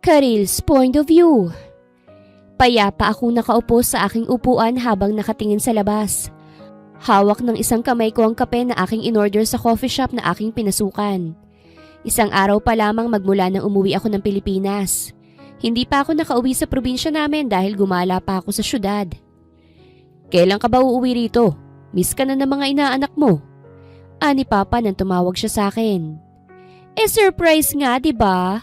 Karil's point of view. Payapa akong nakaupo sa aking upuan habang nakatingin sa labas. Hawak ng isang kamay ko ang kape na aking inorder sa coffee shop na aking pinasukan. Isang araw pa lamang magmula nang umuwi ako ng Pilipinas. Hindi pa ako nakauwi sa probinsya namin dahil gumala pa ako sa syudad. Kailan ka ba uuwi rito? Miss ka na ng mga inaanak mo. Ani Papa nang tumawag siya sa akin. Surprise nga, 'di ba?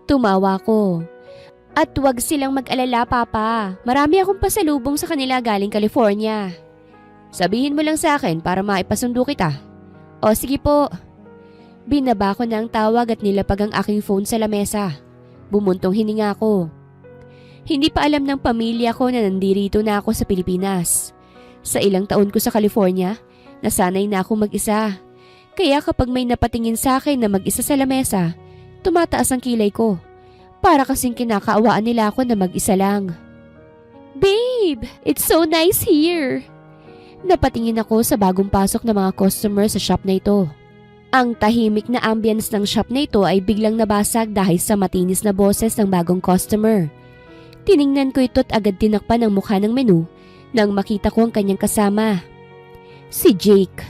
Tumawa ko. At huwag silang mag-alala, Papa. Marami akong pasalubong sa kanila galing California. Sabihin mo lang sa akin para maipasundo kita. O sige po. Binaba ko na ang tawag at nilapag ang aking phone sa lamesa. Bumuntong hininga ko. Hindi pa alam ng pamilya ko na nandirito na ako sa Pilipinas. Sa ilang taon ko sa California, nasanay na ako mag-isa. Kaya kapag may napatingin sa akin na mag-isa sa lamesa, tumataas ang kilay ko. Para kasing kinakaawaan nila ako na mag-isa lang. Babe, it's so nice here. Napatingin ako sa bagong pasok ng mga customer sa shop na ito. Ang tahimik na ambience ng shop na ito ay biglang nabasag dahil sa matinis na boses ng bagong customer. Tiningnan ko ito at agad tinakpan ang mukha ng menu nang makita ko ang kanyang kasama. Si Jake.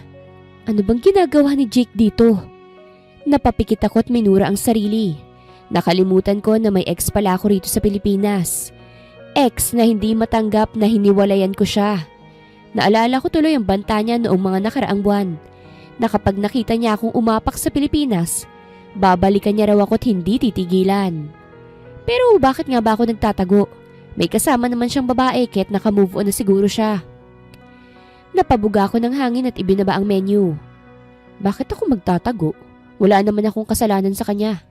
Ano bang ginagawa ni Jake dito? Napapikit ako at minura ang sarili. Nakalimutan ko na may ex pala ako rito sa Pilipinas. Ex na hindi matanggap na hiniwalayan ko siya. Naalala ko tuloy ang banta niya noong mga nakaraang buwan. Na kapag nakita niya akong umapak sa Pilipinas, babalikan niya raw ako at hindi titigilan. Pero bakit nga ba ako nagtatago? May kasama naman siyang babae kahit nakamove on na siguro siya. Napabuga ako ng hangin at ibinaba ang menu. Bakit ako magtatago? Wala naman akong kasalanan sa kanya.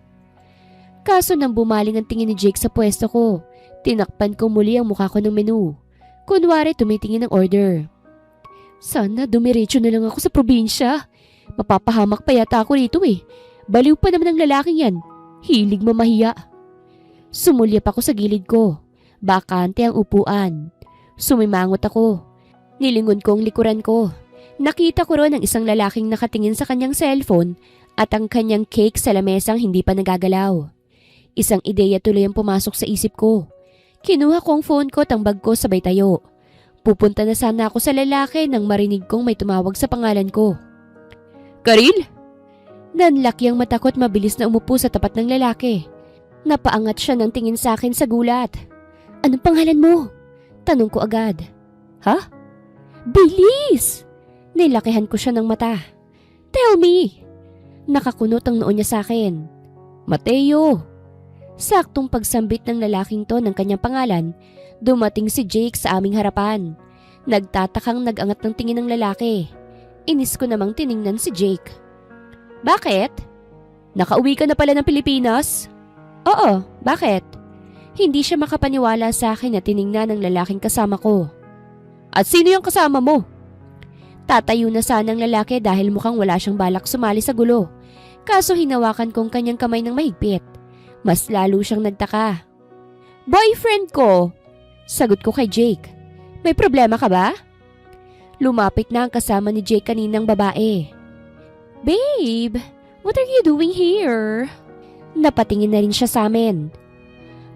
Kaso nang bumaling ang tingin ni Jake sa pwesto ko, tinakpan ko muli ang mukha ko ng menu. Kunwari tumitingin ng order. Sana dumiretso na lang ako sa probinsya. Mapapahamak pa yata ako rito eh. Baliw pa naman ang lalaking yan. Hilig mamahiya. Sumulyap ako sa gilid ko. Bakante ang upuan. Sumimangot ako. Nilingon ko ang likuran ko. Nakita ko ron ang isang lalaking nakatingin sa kanyang cellphone at ang kanyang cake sa lamesang hindi pa nagagalaw. Isang ideya tuloy ang pumasok sa isip ko. Kinuha ko ang phone ko at ang bag ko sabay tayo. Pupunta na sana ako sa lalaki nang marinig kong may tumawag sa pangalan ko. Karil? Nanlaki ang mata ko at mabilis na umupo sa tapat ng lalaki. Napaangat siya ng tingin sa akin sa gulat. Anong pangalan mo? Tanong ko agad. Ha? Bilis! Nilakihan ko siya ng mata. Tell me! Nakakunot ang noo niya sa akin. Mateo! Saktong pagsambit ng lalaking to ng kanyang pangalan, dumating si Jake sa aming harapan. Nagtatakang nag-angat ng tingin ng lalaki. Inis ko namang tiningnan si Jake. Bakit? Nakauwi ka na pala ng Pilipinas? Oo, bakit? Hindi siya makapaniwala sa akin na tiningnan ng lalaking kasama ko. At sino yung kasama mo? Tatayo na sana ang lalaki dahil mukhang wala siyang balak sumali sa gulo. Kaso hinawakan kong kanyang kamay ng mahigpit. Mas lalo siyang nagtaka. Boyfriend ko! Sagot ko kay Jake. May problema ka ba? Lumapit na ang kasama ni Jake kaninang babae. Babe, what are you doing here? Napatingin na rin siya sa amin.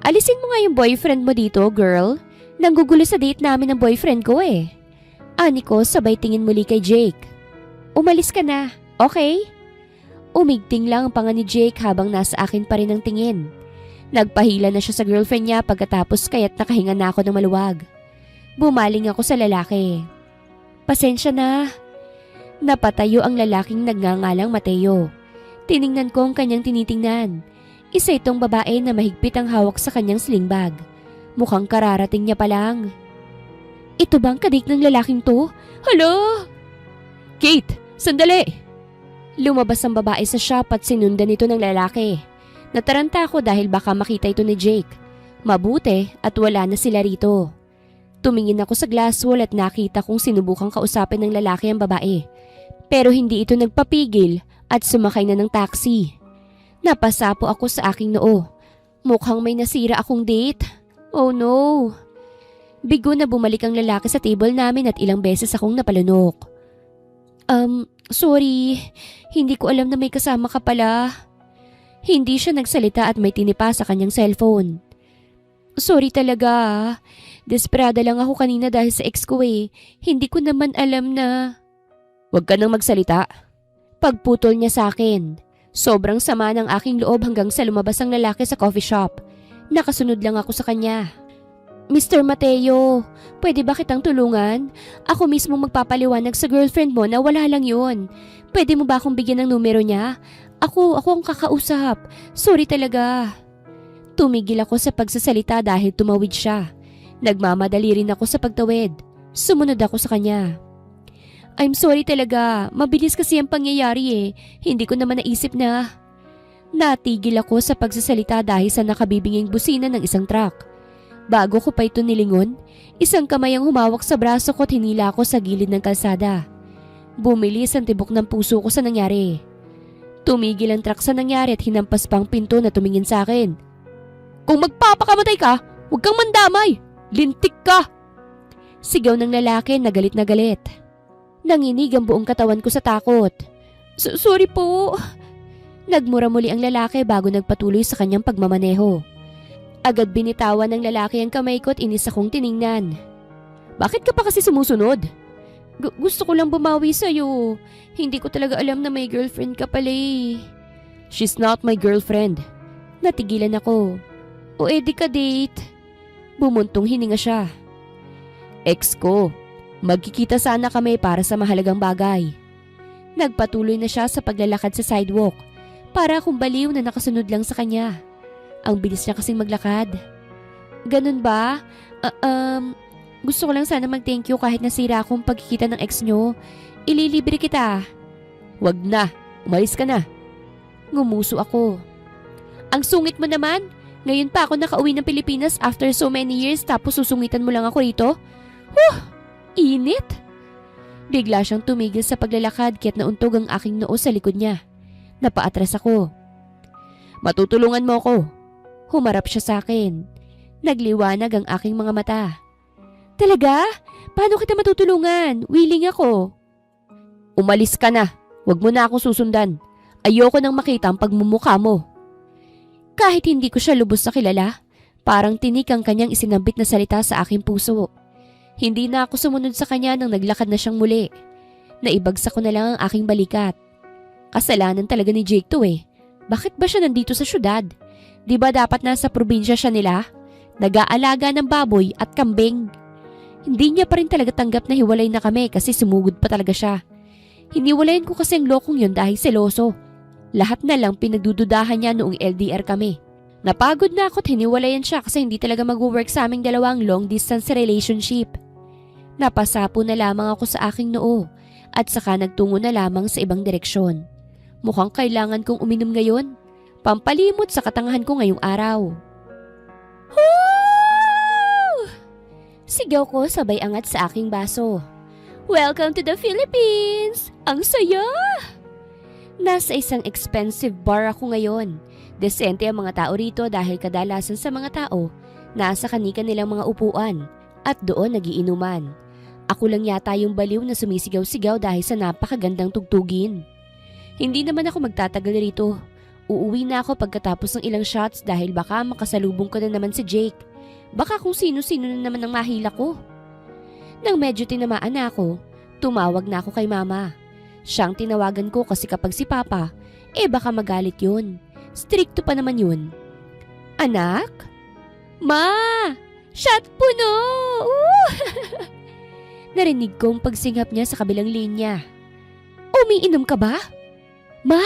Alisin mo nga yung boyfriend mo dito, girl. Nanggugulo sa date namin ng boyfriend ko eh. Ani ko sabay tingin muli kay Jake. Umalis ka na, okay? Umigting lang ang panga ni Jake habang nasa akin pa rin ang tingin. Nagpahila na siya sa girlfriend niya pagkatapos kaya't nakahinga na ako ng maluwag. Bumaling ako sa lalaki. Pasensya na. Napatayo ang lalaking nagngangalang Mateo. Tiningnan ko ang kanyang tinitingnan. Isa itong babae na mahigpit ang hawak sa kanyang sling bag. Mukhang kararating niya pa lang. Ito bang kadik ng lalaking to? Hala! Kate, sandali! Lumabas ang babae sa shop at sinundan ito ng lalaki. Nataranta ako dahil baka makita ito ni Jake. Mabuti at wala na sila rito. Tumingin ako sa glass wall at nakita kong sinubukang kausapin ng lalaki ang babae. Pero hindi ito nagpapigil at sumakay na ng taxi. Napasapo ako sa aking noo. Mukhang may nasira akong date. Oh no! Bigo na bumalik ang lalaki sa table namin at ilang beses akong napalunok. Sorry, hindi ko alam na may kasama ka pala. Hindi siya nagsalita at may tinipa sa kanyang cellphone. Sorry talaga ah. Desperada lang ako kanina dahil sa ex ko eh. Hindi ko naman alam na... Huwag ka nang magsalita. Pagputol niya sa akin. Sobrang sama ng aking loob hanggang sa lumabas ang lalaki sa coffee shop. Nakasunod lang ako sa kanya. Mr. Mateo, pwede ba kitang tulungan? Ako mismo magpapaliwanag sa girlfriend mo na wala lang yun. Pwede mo ba akong bigyan ng numero niya? Ako ang kakausap. Sorry talaga. Tumigil ako sa pagsasalita dahil tumawid siya. Nagmamadali rin ako sa pagtawid. Sumunod ako sa kanya. I'm sorry talaga. Mabilis kasi ang pangyayari eh. Hindi ko naman naisip na... Natigil ako sa pagsasalita dahil sa nakabibinging busina ng isang truck. Bago ko pa ito nilingon, isang kamay ang humawak sa braso ko at hinila ako sa gilid ng kalsada. Bumilis ang tibok ng puso ko sa nangyari. Tumigil ang truck sa nangyari at hinampas pa ang pinto na tumingin sa akin. Kung magpapakamatay ka, huwag kang mandamay! Lintik ka! Sigaw ng lalaki na galit na galit. Nanginig ang buong katawan ko sa takot. Sorry po. Nagmura muli ang lalaki bago nagpatuloy sa kanyang pagmamaneho. Agad binitawan ng lalaki ang kamay ko at inis akong tiningnan. Bakit ka pa kasi sumusunod? Gusto ko lang bumawi sa'yo. Hindi ko talaga alam na may girlfriend ka pala eh. She's not my girlfriend. Natigilan ako. O edi ka date. Bumuntong hininga siya. Ex ko. Magkikita sana kami para sa mahalagang bagay. Nagpatuloy na siya sa paglalakad sa sidewalk. Para akong baliw na nakasunod lang sa kanya. Ang bilis niya kasing maglakad. Ganun ba? Gusto ko lang sana mag-thank you kahit nasira akong pagkikita ng ex nyo. Ililibre kita. Wag na. Umalis ka na. Ngumuso ako. Ang sungit mo naman. Ngayon pa ako nakauwi ng Pilipinas after so many years tapos susungitan mo lang ako rito? Init! Bigla siyang tumigil sa paglalakad kaya't nauntog ang aking noo sa likod niya. Napaatras ako. Matutulungan mo ako. Humarap siya sa akin. Nagliwanag ang aking mga mata. Talaga? Paano kita matutulungan? Willing ako. Umalis ka na. Huwag mo na akong susundan. Ayoko nang makita ang pagmumukha mo. Kahit hindi ko siya lubos na kilala, parang tinik ang kanyang isinambit na salita sa aking puso. Hindi na ako sumunod sa kanya nang naglakad na siyang muli. Naibagsak ko na lang ang aking balikat. Kasalanan talaga ni Jake to eh. Bakit ba siya nandito sa syudad? Di ba dapat nasa probinsya siya nila? Nag-aalaga ng baboy at kambing. Hindi niya pa rin talaga tanggap na hiwalay na kami kasi sumugod pa talaga siya. Hiniwalayan ko kasi ang lokong yun dahil seloso. Lahat na lang pinagdududahan niya noong LDR kami. Napagod na ako at hiniwalayan siya kasi hindi talaga mag-work sa aming dalawang long distance relationship. Napasapo na lamang ako sa aking noo at saka nagtungo na lamang sa ibang direksyon. Mukhang kailangan kong uminom ngayon. Pampalimot sa katangahan ko ngayong araw. Woo! Sigaw ko sabay angat sa aking baso. Welcome to the Philippines! Ang saya! Nasa isang expensive bar ako ngayon. Desente ang mga tao rito dahil kadalasan sa mga tao, nasa kanika nilang mga upuan at doon nagiinuman. Ako lang yata yung baliw na sumisigaw-sigaw dahil sa napakagandang tugtugin. Hindi naman ako magtatagal rito. Uuwi na ako pagkatapos ng ilang shots dahil baka makasalubong ko na naman si Jake. Baka kung sino-sino na naman ang mahila ko. Nang medyo tinamaan na ako, tumawag na ako kay mama. Siyang tinawagan ko kasi kapag si Papa, baka magalit yun. Stricto pa naman yun. Anak? Ma! Shot puno! Narinig kong pagsingap niya sa kabilang linya. Umiinom ka ba? Ma!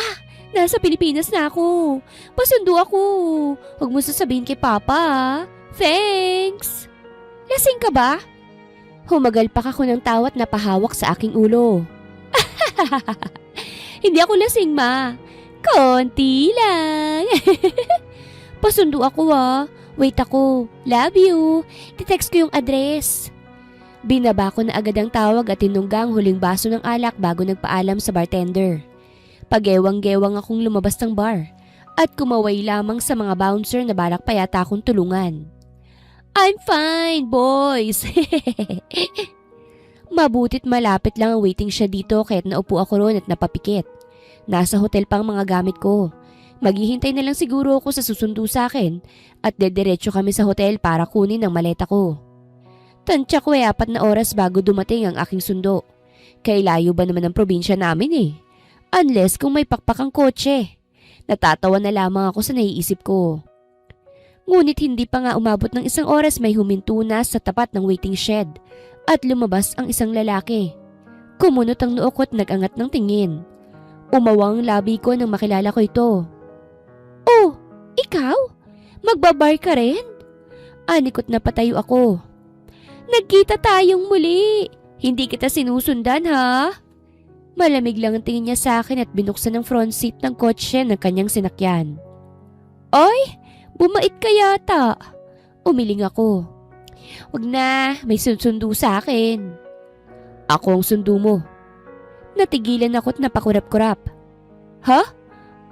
Nasa Pilipinas na ako. Pasundo ako. Huwag mo sasabihin kay Papa. Thanks! Lasing ka ba? Humagalpak ako ng tawat na pahawak sa aking ulo. Hindi ako lasing, ma. Konti lang. Pasundo ako Wait ako. Love you. Titext ko yung address. Binaba ko na agad ang tawag at tinungga ang huling baso ng alak bago nagpaalam sa bartender. Pagewang-gewang akong lumabas ng bar at kumaway lamang sa mga bouncer na balak pa yata akong tulungan. I'm fine, boys. Mabutit malapit lang ang waiting siya dito kaya't naupo ako roon at napapikit. Nasa hotel pa ang mga gamit ko. Maghihintay na lang siguro ako sa susundo sa akin at dediretso kami sa hotel para kunin ang maleta ko. Tansya ko 4 na oras bago dumating ang aking sundo. Kay layo ba naman ang probinsya namin eh. Unless kung may pakpakang kotse. Natatawa na lamang ako sa naiisip ko. Ngunit hindi pa nga umabot ng 1 oras may huminto na sa tapat ng waiting shed at lumabas ang isang lalaki. Kumunot ang noo ko at nag-angat ng tingin. Umawang labi ko nang makilala ko ito. Oh, ikaw? Magbabar ka rin? Anikot na patayo ako. Nagkita tayong muli. Hindi kita sinusundan ha? Malamig lang ang tingin niya sa akin at binuksan ang front seat ng kotse ng kanyang sinakyan. Oy, bumait ka yata. Umiling ako. Wag na, may sundo sa akin. Ako ang sundo mo. Natigilan ako at napakurap-kurap. Ha?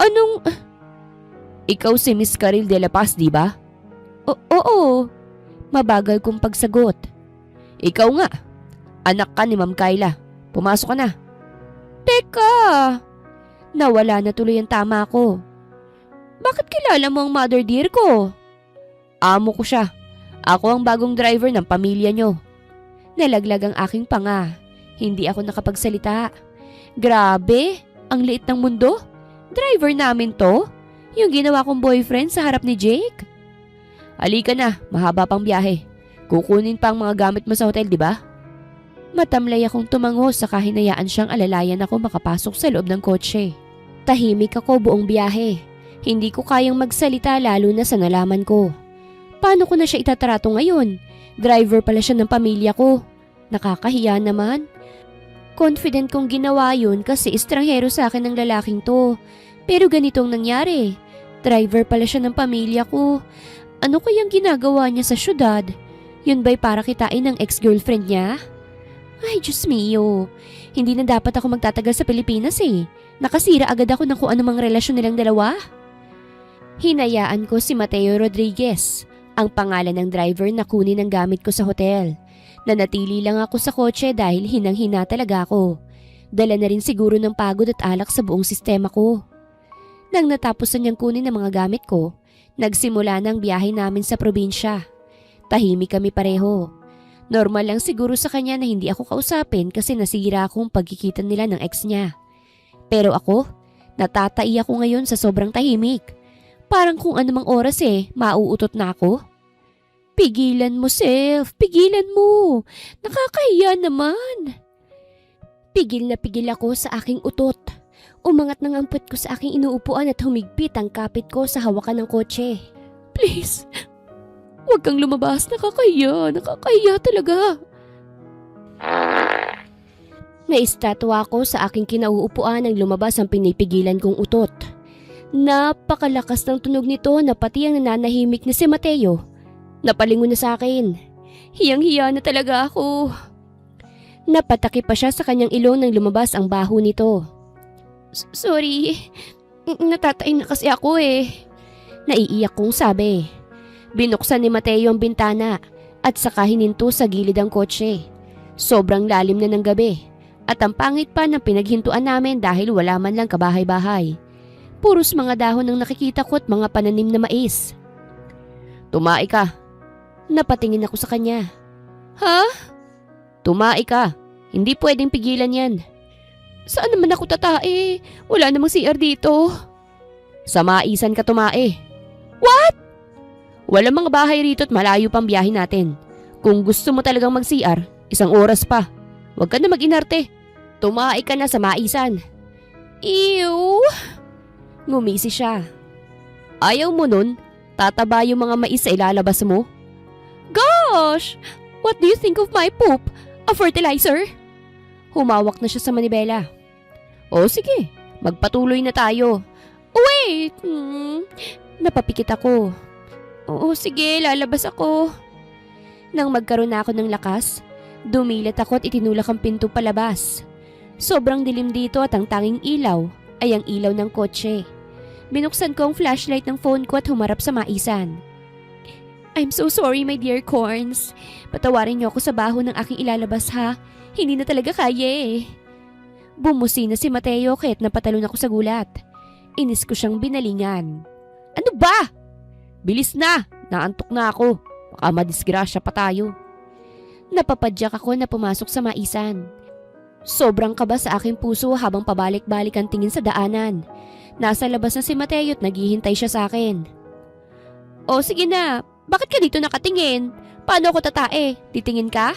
Anong... Ikaw si Miss Caril de la Paz, di ba? Oo. Mabagal kong pagsagot. Ikaw nga. Anak ka ni Ma'am Kyla. Pumasok ka na. Teka! Nawala na tuloy ang tama ko. Bakit kilala mo ang mother dear ko? Amo ko siya. Ako ang bagong driver ng pamilya nyo. Nalaglag ang aking panga. Hindi ako nakapagsalita. Grabe! Ang liit ng mundo. Driver namin to. Yung ginawa kong boyfriend sa harap ni Jake. Halika na, mahaba pang biyahe. Kukunin pa ang mga gamit mo sa hotel, di ba? Matamlay akong tumango sa kahinayaan siyang alalayan ako makapasok sa loob ng kotse. Tahimik ako buong biyahe. Hindi ko kayang magsalita lalo na sa nalaman ko. Paano ko na siya itatrato ngayon? Driver pala siya ng pamilya ko. Nakakahiya naman. Confident kong ginawa yun kasi estranghero sa akin ng lalaking to. Pero ganitong nangyari. Driver pala siya ng pamilya ko. Ano kayang ginagawa niya sa syudad? Yun ba'y para kitain ng ex-girlfriend niya? Ay, Diyos mio. Hindi na dapat ako magtatagal sa Pilipinas eh. Nakasira agad ako ng kung anumang relasyon nilang dalawa. Hinayaan ko si Mateo Rodriguez, ang pangalan ng driver na kunin ang gamit ko sa hotel. Nanatili lang ako sa kotse dahil hinang-hina talaga ako. Dala na rin siguro ng pagod at alak sa buong sistema ko. Nang natapos na niyang kunin ang mga gamit ko, nagsimula na ang biyahe namin sa probinsya. Tahimik kami pareho. Normal lang siguro sa kanya na hindi ako kausapin kasi nasira akong pagkikita nila ng ex niya. Pero ako, natatai ako ngayon sa sobrang tahimik. Parang kung anumang oras mauutot na ako. Pigilan mo, self. Pigilan mo. Nakakahiya naman. Pigil na pigil ako sa aking utot. Umangat ng ampot ko sa aking inuupuan at humigpit ang kapit ko sa hawakan ng kotse. Please. Huwag kang lumabas, nakakahiya talaga. Naistatwa ako sa aking kinauupuan nang lumabas ang pinipigilan kong utot. Napakalakas ng tunog nito na pati ang nananahimik na si Mateo. Napalingon na sa akin. Hiyang-hiya na talaga ako. Napataki pa siya sa kanyang ilong nang lumabas ang baho nito. Sorry, natatay na kasi ako Naiiyak kong sabi. Binuksan ni Mateo ang bintana at saka hininto sa gilid ang kotse. Sobrang lalim na ng gabi at ang pangit pa ng pinaghintuan namin dahil wala man lang kabahay-bahay. Puros mga dahon ang nakikita ko at mga pananim na mais. Tumai ka. Napatingin ako sa kanya. Ha? Tumai ka. Hindi pwedeng pigilan yan. Saan naman ako tatae? Wala namang CR dito. Sa maisan ka tumae. What? Walang mga bahay rito at malayo pang biyahe natin. Kung gusto mo talagang mag-CR, 1 oras pa. Huwag ka na mag-inarte. Tumae ka na sa maisan. Ew! Ngumisi siya. Ayaw mo nun? Tataba yung mga mais sa ilalabas mo? Gosh! What do you think of my poop? A fertilizer? Humawak na siya sa manibela. O sige, magpatuloy na tayo. Wait! Napapikit ako. Oo, sige, lalabas ako. Nang magkaroon na ako ng lakas, dumilat ako at itinulak ang pinto palabas. Sobrang dilim dito at ang tanging ilaw ay ang ilaw ng kotse. Binuksan ko ang flashlight ng phone ko at humarap sa maisan. I'm so sorry, my dear corns. Patawarin niyo ako sa baho ng aking ilalabas ha. Hindi na talaga kaya eh. Bumusi na si Mateo kahit napatalon ako sa gulat. Inis ko siyang binalingan. Ano ba? Bilis na! Naantok na ako. Baka madisgrasya pa tayo. Napapadyak ako na pumasok sa maisan. Sobrang kaba sa aking puso habang pabalik-balik ang tingin sa daanan. Nasa labas na si Mateo at naghihintay siya sa akin. O sige na, bakit ka dito nakatingin? Paano ako tatae? Titingin ka?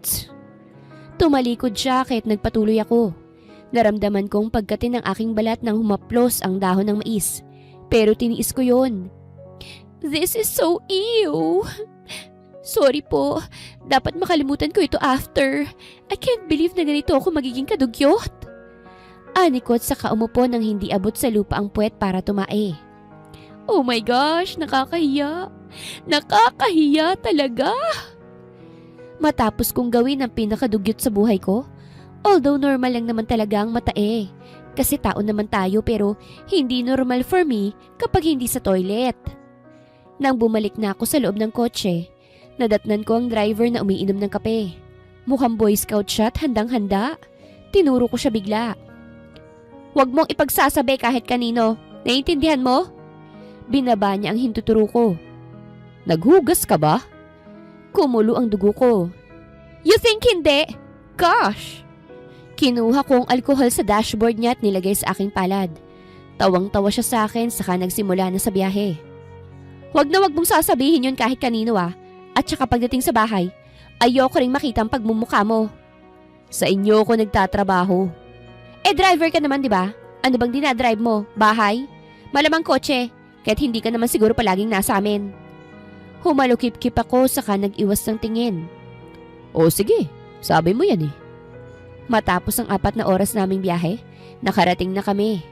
Tsk. Tumalikod siya kahit nagpatuloy ako. Naramdaman kong pagkatin ng aking balat nang humaplos ang dahon ng mais. Pero tiniis ko yon. This is so ew. Sorry po. Dapat makalimutan ko ito after. I can't believe na ganito ako magiging kadugyot. Anikot saka umupo nang hindi abot sa lupa ang puwet para tumae. Oh my gosh, nakakahiya. Nakakahiya talaga. Matapos kong gawin ang pinakadugyot sa buhay ko, although normal lang naman talaga ang matae. Kasi tao naman tayo pero hindi normal for me kapag hindi sa toilet. Nang bumalik na ako sa loob ng kotse, nadatnan ko ang driver na umiinom ng kape. Mukhang Boy Scout siya at handang-handa. Tinuro ko siya bigla. Huwag mong ipagsasabi kahit kanino. Naiintindihan mo? Binaba niya ang hintuturo ko. Naghugas ka ba? Kumulo ang dugo ko. You think hindi? Gosh! Kinuha ko ang alkohol sa dashboard niya at nilagay sa aking palad. Tawang-tawa siya sa akin saka nagsimula na sa biyahe. Huwag na huwag mong sasabihin yun kahit kanino ah. At saka pagdating sa bahay, ayoko ring makita ang pagmumukha mo. Sa inyo ako nagtatrabaho. Driver ka naman, di ba? Ano bang dinadrive mo? Bahay? Malamang kotse, kahit hindi ka naman siguro palaging nasa amin. Humalukip-kip ako saka nag-iwas ng tingin. O sige, sabi mo yan eh. Matapos ang 4 na oras naming biyahe, nakarating na kami.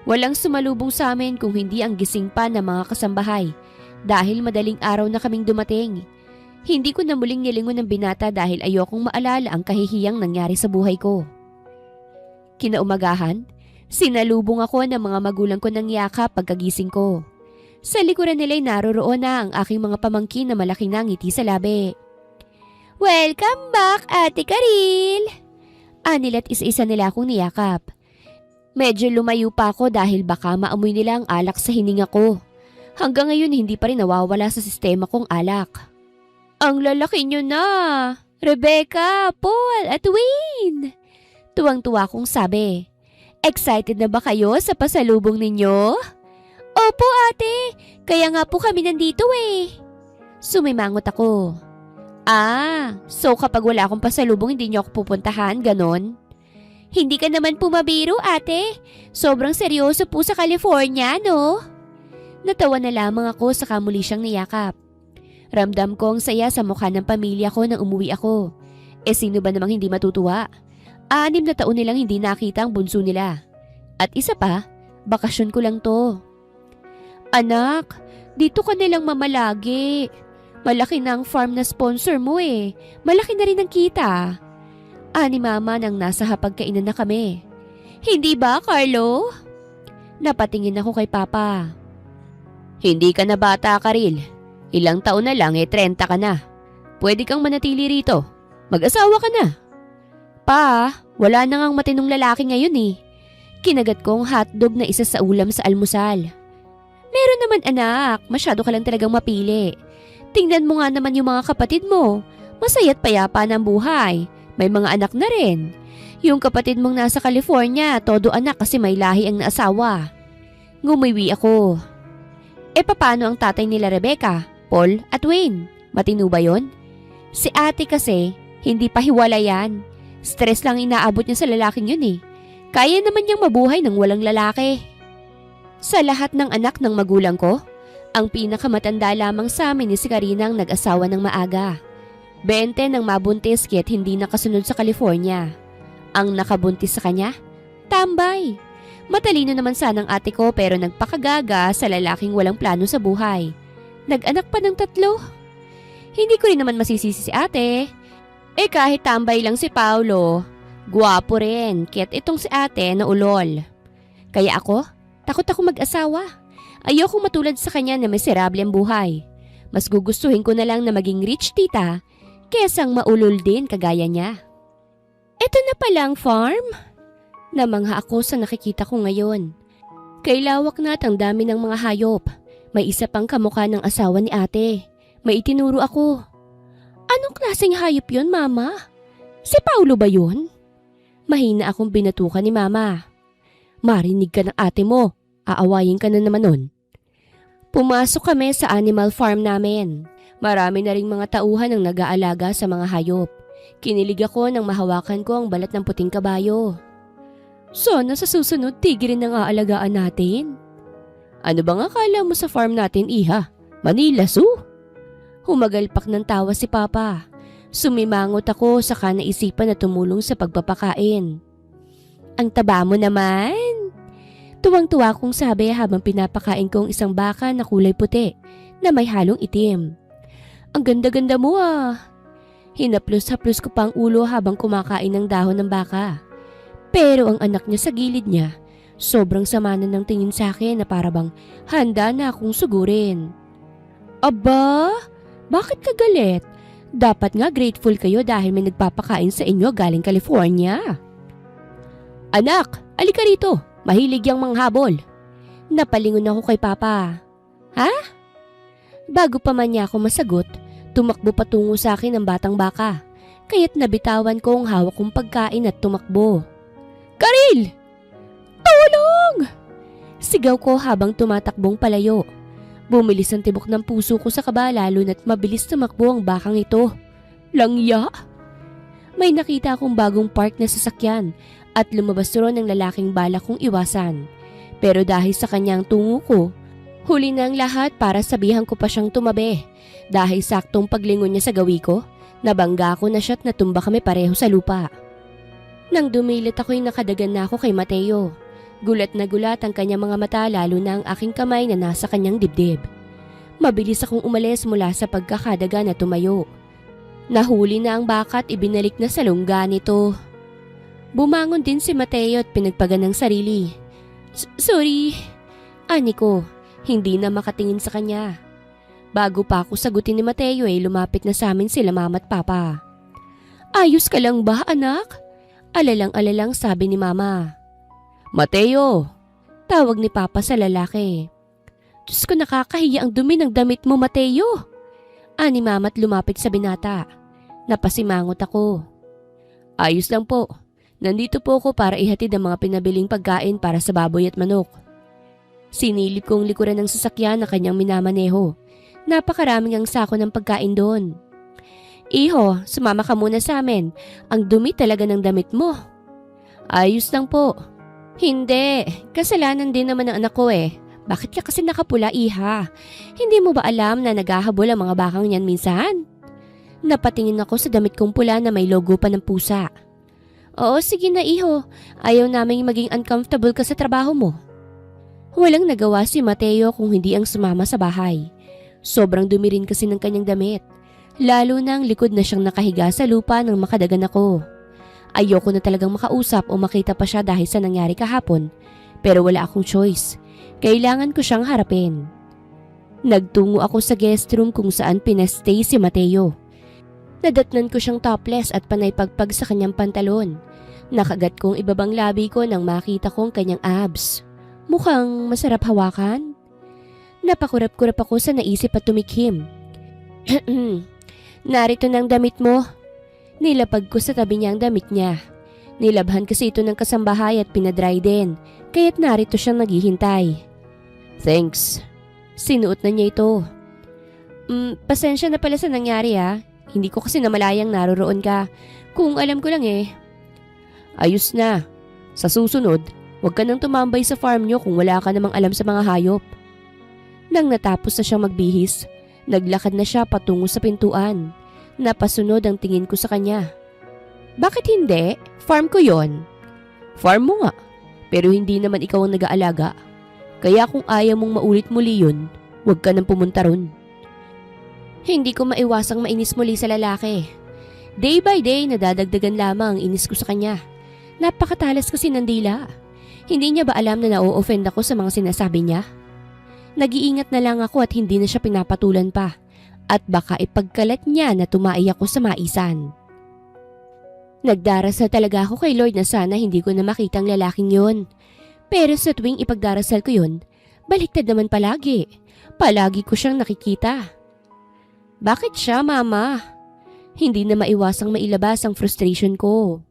Walang sumalubong sa amin kung hindi ang gising pa ng mga kasambahay dahil madaling araw na kaming dumating. Hindi ko na muling nilingon ng binata dahil ayokong maalala ang kahihiyang nangyari sa buhay ko. Kinaumagahan, sinalubong ako ng mga magulang ko ng yakap pagkagising ko. Sa likuran nila'y naroroon na ang aking mga pamangkin na malaki na ngiti sa labi. Welcome back, Ate Karil! Anila't isa-isa nila akong niyakap. Medyo lumayo pa ako dahil baka maamoy nila ang alak sa hininga ko. Hanggang ngayon hindi pa rin nawawala sa sistema kong alak. Ang lalaki nyo na! Rebecca, Paul at Wayne! Tuwang-tuwa kong sabi. Excited na ba kayo sa pasalubong ninyo? Opo ate, kaya nga po kami nandito eh. Sumimangot ako. So kapag wala akong pasalubong hindi niyo ako pupuntahan, ganon? Hindi ka naman pumabiro ate, sobrang seryoso po sa California, no? Natawa na lamang ako saka muli siyang niyakap. Ramdam ko ang saya sa mukha ng pamilya ko nang umuwi ako. Sino ba namang hindi matutuwa? 6 na taon nilang hindi nakita ang bunso nila. At isa pa, bakasyon ko lang to. Anak, dito ka nilang mamalagi. Malaki na ang farm na sponsor mo eh. Malaki na rin ang kita. Ani mama nang nasa hapagkainan na kami. Hindi ba, Carlo? Napatingin ako kay Papa. Hindi ka na bata, Karil. Ilang taon na lang 30 ka na. Pwede kang manatili rito. Mag-asawa ka na. Pa, wala na ngang matinong lalaki ngayon eh. Kinagat kong hotdog na isa sa ulam sa almusal. Meron naman anak, masyado ka lang talagang mapili. Tingnan mo nga naman yung mga kapatid mo. Masaya't payapa ng buhay. May mga anak na rin. Yung kapatid mong nasa California, todo anak kasi may lahi ang naasawa. Ngumiwi ako. Paano ang tatay nila Rebecca, Paul at Wayne? Matino ba yon? Si ate kasi, hindi pa hiwala yan. Stress lang inaabot niya sa lalaking yun eh. Kaya naman niyang mabuhay ng walang lalaki. Sa lahat ng anak ng magulang ko, ang pinakamatanda lamang sa amin ni si Karina ang nag-asawa ng maaga. 20 nang mabuntis kaya't hindi nakasunod sa California. Ang nakabuntis sa kanya? Tambay. Matalino naman sanang ate ko pero nagpakagaga sa lalaking walang plano sa buhay. Nag-anak pa ng 3. Hindi ko rin naman masisisi si ate. Kahit tambay lang si Paulo, gwapo rin kaya't itong si ate na ulol. Kaya ako, takot ako mag-asawa. Ayokong matulad sa kanya na miserable ang buhay. Mas gugustuhin ko na lang na maging rich tita kesang maulol din kagaya niya. Ito na palang farm? Namangha ako sa nakikita ko ngayon. Kay lawak na at ang dami ng mga hayop. May isa pang kamukha ng asawa ni ate. May itinuro ako. Anong klaseng hayop yon, mama? Si Paulo ba yun? Mahina akong binatukan ni mama. Marinig ka ng ate mo. Aawayin ka na naman nun. Pumasok kami sa animal farm namin. Marami na ring mga tauhan ang nag-aalaga sa mga hayop. Kinilig ako nang mahawakan ko ang balat ng puting kabayo. Sana sa susunod tigrin ang aalagaan natin. Ano bang akala mo sa farm natin, iha? Manila Zoo? Humagalpak ng tawa si Papa. Sumimangot ako saka naisipan na tumulong sa pagpapakain. Ang taba mo naman. Tuwang-tuwa kong sabi habang pinapakain ko ang isang baka na kulay puti na may halong itim. Ang ganda-ganda mo ah. Hinaplos-haplos ko pa ang ulo habang kumakain ng dahon ng baka. Pero ang anak niya sa gilid niya, sobrang sama na ng tingin sa akin na parabang handa na akong sugurin. Aba, bakit ka galit? Dapat nga grateful kayo dahil may nagpapakain sa inyo galing California. Anak, alika rito. Mahilig yang manghabol. Napalingon ako kay Papa. Ha? Bago pa man niya ako masagot, tumakbo patungo sa akin ang batang baka. Kaya't nabitawan ko ang hawak kong pagkain at tumakbo. Karil! Tulong! Sigaw ko habang tumatakbong palayo. Bumilis ang tibok ng puso ko sa kaba lalo na't mabilis tumakbo ang bakang ito. Langya! May nakita akong bagong park na sasakyan at lumabas ron ang lalaking balak kong iwasan. Pero dahil sa kanyang tungo ko, huli na ang lahat para sabihan ko pa siyang tumabi. Dahil saktong paglingon niya sa gawi ko, nabangga ko na siya't natumba kami pareho sa lupa. Nang dumilit ako'y nakadagan na ako kay Mateo. Gulat na gulat ang kanyang mga mata lalo na ang aking kamay na nasa kanyang dibdib. Mabilis akong umalis mula sa pagkakadaga na tumayo. Nahuli na ang baka at ibinalik na sa lungga nito. Bumangon din si Mateo at pinagpagan ng sarili. Sorry. Ani ko, hindi na makatingin sa kanya. Bago pa ako sagutin ni Mateo ay lumapit na sa amin sila mama at papa. Ayos ka lang ba, anak? Alalang-alalang sabi ni mama. Mateo! Tawag ni papa sa lalaki. Diyos ko, nakakahiya ang dumi ng damit mo, Mateo. Ani mama at lumapit sa binata. Napasimangot ako. Ayos lang po. Nandito po ako para ihatid ang mga pinabiling pagkain para sa baboy at manok. Sinilip kong likuran ng sasakyan na kanyang minamaneho. Napakaraming ang sako ng pagkain doon. Iho, sumama ka muna sa amin. Ang dumi talaga ng damit mo. Ayos lang po. Hindi, kasalanan din naman ng anak ko eh. Bakit ka kasi nakapula, iha? Hindi mo ba alam na naghahabol ang mga bakang niyan minsan? Napatingin ako sa damit kong pula na may logo pa ng pusa. Oo, sige na iho. Ayaw naming maging uncomfortable ka sa trabaho mo. Walang nagawa si Mateo kung hindi ang sumama sa bahay. Sobrang dumi rin kasi ng kanyang damit. Lalo na ang likod na siyang nakahiga sa lupa nang makadagan ako. Ayoko na talagang makausap o makita pa siya dahil sa nangyari kahapon. Pero wala akong choice. Kailangan ko siyang harapin. Nagtungo ako sa guest room kung saan pinastay si Mateo. Nadatnan ko siyang topless at panay-pagpag sa kanyang pantalon. Nakagat kong ibabang labi ko nang makita kong kanyang abs. Mukhang masarap hawakan. Napakurap-kurap ako sa naisip at tumikhim. Narito na ang damit mo. Nilapag ko sa tabi niya ang damit niya. Nilabhan kasi ito ng kasambahay at pinadry din, kaya't narito siyang naghihintay. Thanks. Sinuot na niya ito. Pasensya na pala sa nangyari ah. Hindi ko kasi namalayang naroroon ka. Kung alam ko lang eh. Ayos na. Sa susunod, huwag ka nang tumambay sa farm nyo kung wala ka namang alam sa mga hayop. Nang natapos na siyang magbihis, naglakad na siya patungo sa pintuan. Napasunod ang tingin ko sa kanya. Bakit hindi? Farm ko yon. Farm mo nga. Pero hindi naman ikaw ang nag-aalaga. Kaya kung ayaw mong maulit muli yun, huwag ka nang pumunta ron. Hindi ko maiwasang mainis muli sa lalaki. Day by day, nadadagdagan lamang ang inis ko sa kanya. Napakatalas kasi ng dila. Hindi niya ba alam na na-o-offend ako sa mga sinasabi niya? Nag-iingat na lang ako at hindi na siya pinapatulan pa. At baka ipagkalat niya na tumai ako sa maisan. Nagdarasal talaga ako kay Lord na sana hindi ko na makitang lalaking yon. Pero sa tuwing ipagdarasal ko yun, baliktad naman palagi. Palagi ko siyang nakikita. Bakit siya, Mama? Hindi na maiwasang mailabas ang frustration ko.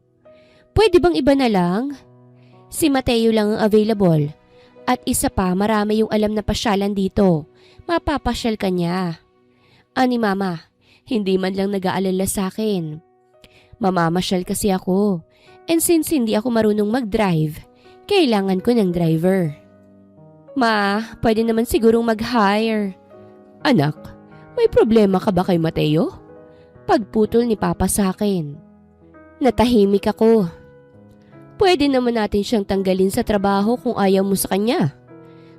Pwede bang iba na lang? Si Mateo lang ang available. At isa pa, marami yung alam na pasyalan dito. Mapapasyal ka niya. Ani Mama, hindi man lang nag-aalala sa akin. Mamamasyal kasi ako. And since hindi ako marunong mag-drive, kailangan ko ng driver. Ma, pwede naman sigurong mag-hire. Anak, may problema ka ba kay Mateo? Pagputol ni Papa sa akin. Natahimik ako. Pwede naman natin siyang tanggalin sa trabaho kung ayaw mo sa kanya.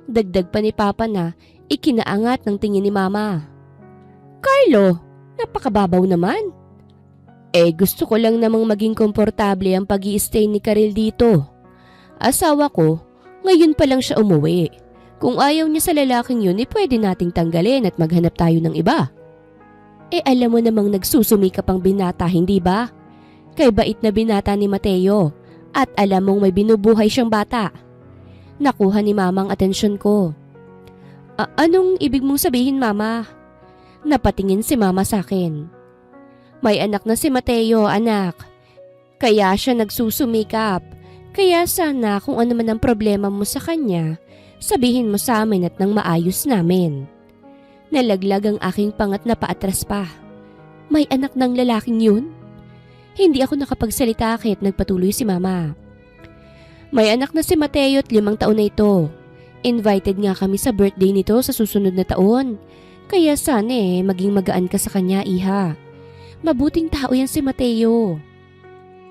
Dagdag pa ni Papa na ikinaangat ng tingin ni Mama. Carlo, napakababaw naman. Gusto ko lang namang maging komportable ang pag-i-stay ni Karil dito. Asawa ko, ngayon pa lang siya umuwi. Kung ayaw niya sa lalaking yun, pwede nating tanggalin at maghanap tayo ng iba. Alam mo namang nagsusumikap ang binata, hindi ba? Kay bait na binata ni Mateo at alam mong may binubuhay siyang bata. Nakuha ni Mama ang atensyon ko. Anong ibig mong sabihin, Mama? Napatingin si Mama sa akin. May anak na si Mateo, anak. Kaya siya nagsusumikap. Kaya sana kung ano man ang problema mo sa kanya, sabihin mo sa amin at nang maayos namin. Nalaglag ang aking pangat na paatras pa. May anak ng lalaking yun? Hindi ako nakapagsalita kahit nagpatuloy si Mama. May anak na si Mateo at 5 taon na ito. Invited nga kami sa birthday nito sa susunod na taon. Kaya sana maging magaan ka sa kanya, Iha. Mabuting tao yan si Mateo.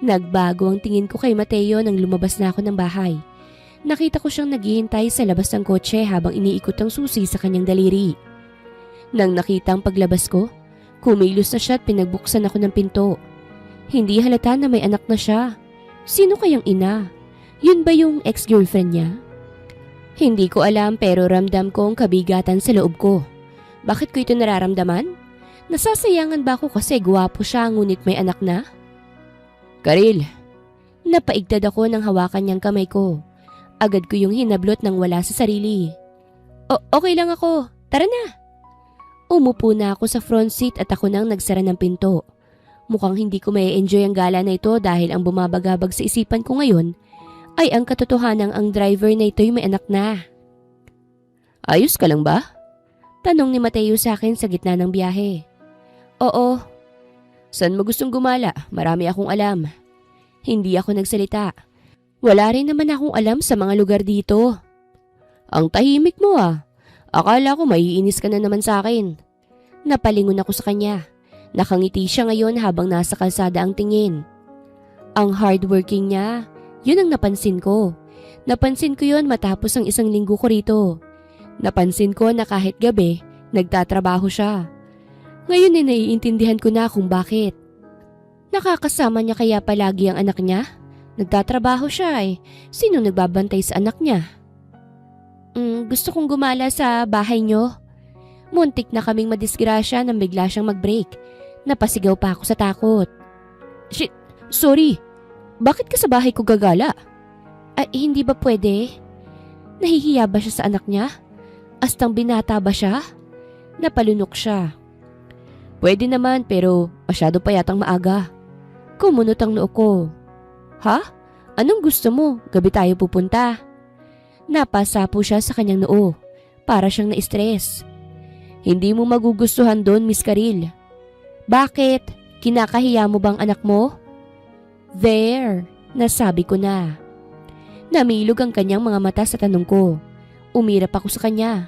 Nagbago ang tingin ko kay Mateo nang lumabas na ako ng bahay. Nakita ko siyang naghihintay sa labas ng kotse habang iniikot ang susi sa kanyang daliri. Nang nakita ang paglabas ko, kumilos na siya at pinagbuksan ako ng pinto. Hindi halata na may anak na siya. Sino kayang ina? Yun ba yung ex-girlfriend niya? Hindi ko alam pero ramdam ko ang kabigatan sa loob ko. Bakit ko ito nararamdaman? Nasasayangan ba ako kasi gwapo siya ngunit may anak na? Karil, napaigtad ako nang hawakan niyang kamay ko. Agad ko yung hinablot nang wala sa sarili. Okay lang ako, tara na. Umupo na ako sa front seat at ako nang nagsara ng pinto. Mukhang hindi ko may enjoy ang gala na ito dahil ang bumabagabag sa isipan ko ngayon ay ang katotohanang ang driver na ito'y may anak na. Ayos ka lang ba? Tanong ni Mateo sa akin sa gitna ng biyahe. Oo. Saan mo gustong gumala? Marami akong alam. Hindi ako nagsalita. Wala rin naman akong alam sa mga lugar dito. Ang tahimik mo ah. Akala ko maiinis ka na naman sa akin. Napalingon ako sa kanya. Nakangiti siya ngayon habang nasa kalsada ang tingin. Ang hardworking niya, yun ang napansin ko. Napansin ko yun matapos ang 1 linggo ko rito. Napansin ko na kahit gabi, nagtatrabaho siya. Ngayon naiintindihan ko na kung bakit. Nakakasama niya kaya palagi ang anak niya? Nagtatrabaho siya eh. Sino nagbabantay sa anak niya? Gusto kong gumala sa bahay niyo. Muntik na kaming madisgrasya nang bigla siyang mag-break. Napasigaw pa ako sa takot. Shit, sorry. Bakit ka sa bahay ko gagala? Hindi ba pwede? Nahihiya ba siya sa anak niya? Astang binata ba siya? Napalunok siya. Pwede naman pero masyado pa yatang maaga. Kumunot ang noo ko. Ha? Anong gusto mo? Gabi tayo pupunta. Napasa po siya sa kanyang noo. Para siyang na-stress. Hindi mo magugustuhan doon, Miss Karil. Bakit? Kinakahiya mo bang anak mo? There, nasabi ko na. Namilog ang kanyang mga mata sa tanong ko. Umirap ako sa kanya.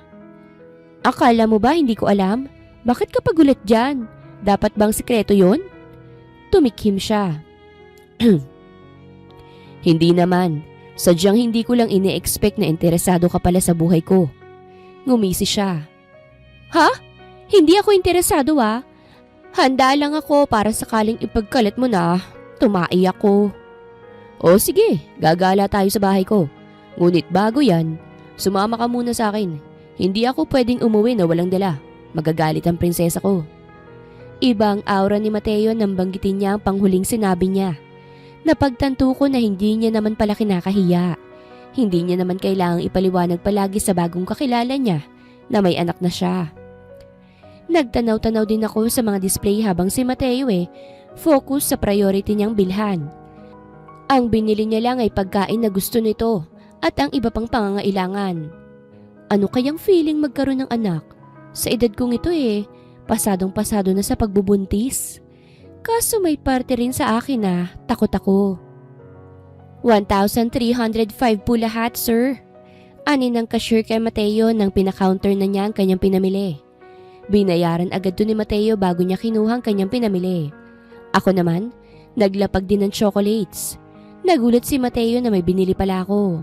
Akala mo ba hindi ko alam? Bakit ka pagulat dyan? Dapat bang sikreto yon? Tumikhim siya. Hindi naman. Sadyang hindi ko lang ine-expect na interesado ka pala sa buhay ko. Ngumisi siya. Ha? Hindi ako interesado ah. Handa lang ako para sakaling ipagkalat mo na. Tumai ako. O sige, gagala tayo sa bahay ko. Ngunit bago yan, sumama ka muna sa akin. Hindi ako pwedeng umuwi na walang dala. Magagalit ang prinsesa ko. Ibang aura ni Mateo nang banggitin niya ang panghuling sinabi niya. Napagtanto ko na hindi niya naman pala kinakahiya. Hindi niya naman kailangang ipaliwanag palagi sa bagong kakilala niya na may anak na siya. Nagtanaw-tanaw din ako sa mga display habang si Mateo focus sa priority niyang bilhan. Ang binili niya lang ay pagkain na gusto nito at ang iba pang pangangailangan. Ano kayang feeling magkaroon ng anak? Sa edad kong ito pasadong-pasado na sa pagbubuntis. Kaso may parte rin sa akin na takot ako. 1,305 po lahat, sir. Ani ng cashier kay Mateo nang pinakounter na niya ang kanyang pinamili. Binayaran agad to ni Mateo bago niya kinuha ang kanyang pinamili. Ako naman, naglapag din ng chocolates. Nagulat si Mateo na may binili pala ako.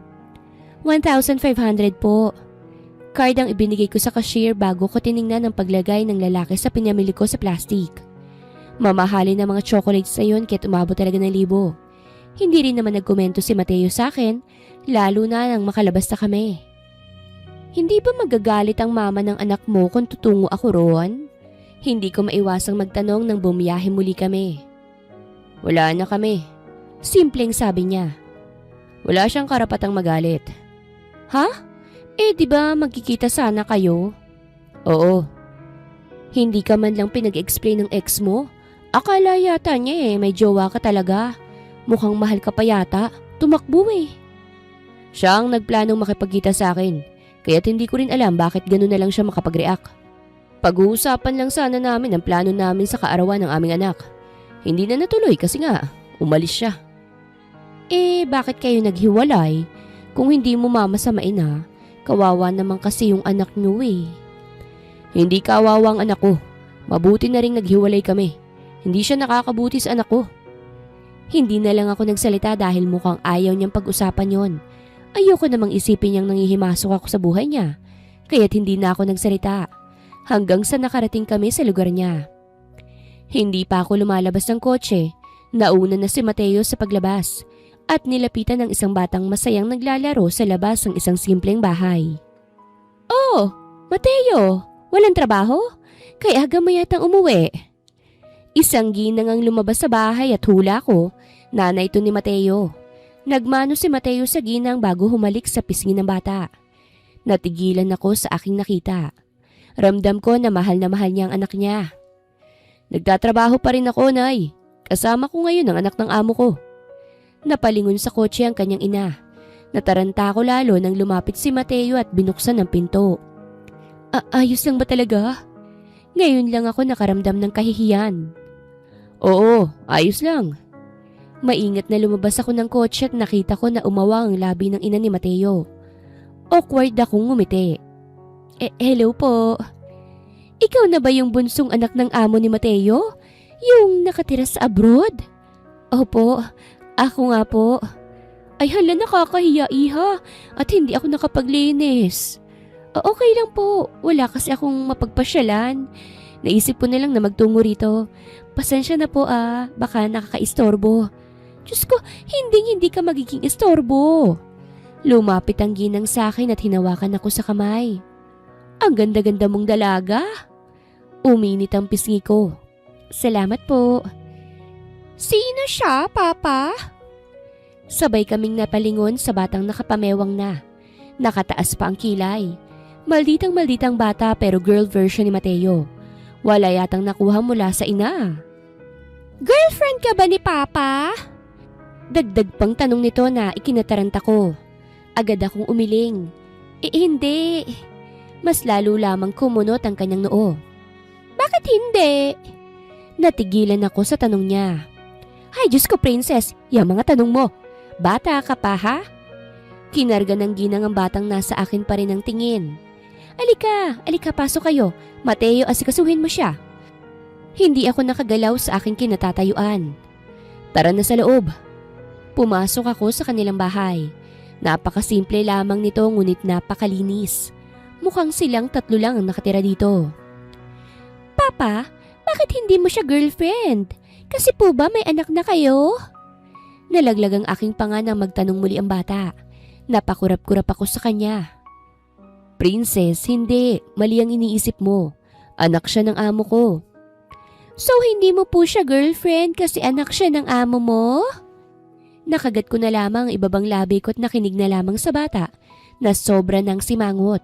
1,500 po. Card ang ibinigay ko sa cashier bago ko tiningnan ang paglagay ng lalaki sa pinamili ko sa plastic. Mamahalin ng mga chocolates na yun kahit umabot talaga ng 1,000. Hindi rin naman nagkomento si Mateo sa akin, lalo na nang makalabas na kami. Hindi ba magagalit ang mama ng anak mo kung tutungo ako roon? Hindi ko maiwasang magtanong nang bumiyahe muli kami. Wala na kami. Simpleng sabi niya. Wala siyang karapatang magalit. Ha? Di ba magkikita sana kayo? Oo. Hindi ka man lang pinag-explain ng ex mo? Akala yata niya may jowa ka talaga. Mukhang mahal ka pa yata. Tumakbo Siya ang nagplanong makipagkita sa akin. Kaya't hindi ko rin alam bakit gano'n na lang siya makapag-react. Pag-uusapan lang sana namin ang plano namin sa kaarawan ng aming anak. Hindi na natuloy kasi nga, umalis siya. Bakit kayo naghiwalay? Kung hindi mo mamasamain na, kawawa naman kasi yung anak niyo Hindi kawawa ang anak ko. Mabuti na rin naghiwalay kami. Hindi siya nakakabuti sa anak ko. Hindi na lang ako nagsalita dahil mukhang ayaw niyang pag-usapan yon. Ayoko namang isipin niyang nangihimasok ako sa buhay niya. Kaya't hindi na ako nagsalita. Hanggang sa nakarating kami sa lugar niya. Hindi pa ako lumalabas ng kotse. Nauna na si Mateo sa paglabas. At nilapitan ng isang batang masayang naglalaro sa labas ng isang simpleng bahay. Oh, Mateo! Walang trabaho? Kaya aga mo yatang umuwi. Isang ginang ang lumabas sa bahay at hula ko, nanay ito ni Mateo. Nagmano si Mateo sa ginang bago humalik sa pisngi ng bata. Natigilan ako sa aking nakita. Ramdam ko na mahal niya ang anak niya. Nagtatrabaho pa rin ako, Nay. Kasama ko ngayon ang anak ng amo ko. Napalingon sa kotse ang kanyang ina. Nataranta ko lalo nang lumapit si Mateo at binuksan ang pinto. Ayos lang ba talaga? Ngayon lang ako nakaramdam ng kahihiyan. Oo, ayos lang. Maingat na lumabas ako ng kotse at nakita ko na umawang ang labi ng ina ni Mateo. Awkward akong ngumiti. Hello po. Ikaw na ba yung bunsong anak ng amo ni Mateo? Yung nakatira sa abroad? Opo, ako nga po. Ay hala, nakakahiya iha at hindi ako nakapaglinis. Okay lang po, wala kasi akong mapagpasyalan. Naisip ko na lang na magtungo rito. Pasensya na po baka nakakaistorbo. Diyos ko, hindi ka magiging istorbo. Lumapit ang ginang sa akin at hinawakan ako sa kamay. Ang ganda-ganda mong dalaga. Uminit ang pisngi ko. Salamat po. Sino siya, Papa? Sabay kaming napalingon sa batang nakapamewang na. Nakataas pa ang kilay. Malditang bata pero girl version ni Mateo. Wala yatang nakuha mula sa ina. Girlfriend ka ba ni Papa? Dagdag pang tanong nito na ikinataranta ko. Agad akong umiling. Hindi. Mas lalo lamang kumunot ang kanyang noo. Bakit hindi? Natigilan ako sa tanong niya. Ay Diyos ko, princess, yung mga tanong mo. Bata ka pa ha? Kinarga ng ginang ang batang nasa akin pa rin ang tingin. Alika, pasok kayo. Mateo, asikasuhin mo siya. Hindi ako nakagalaw sa aking kinatatayuan. Tara na sa loob. Pumasok ako sa kanilang bahay. Napakasimple lamang nito ngunit napakalinis. Mukhang silang 3 lang ang nakatira dito. Papa, bakit hindi mo siya girlfriend? Kasi po ba may anak na kayo? Nalaglag ang aking panga nang magtanong muli ang bata. Napakurap-kurap ako sa kanya. Princess, hindi. Mali ang iniisip mo. Anak siya ng amo ko. So hindi mo po siya girlfriend kasi anak siya ng amo mo? Nakagat ko na lamang ibabang labi ko't nakinig na lamang sa bata na sobra ng simangot.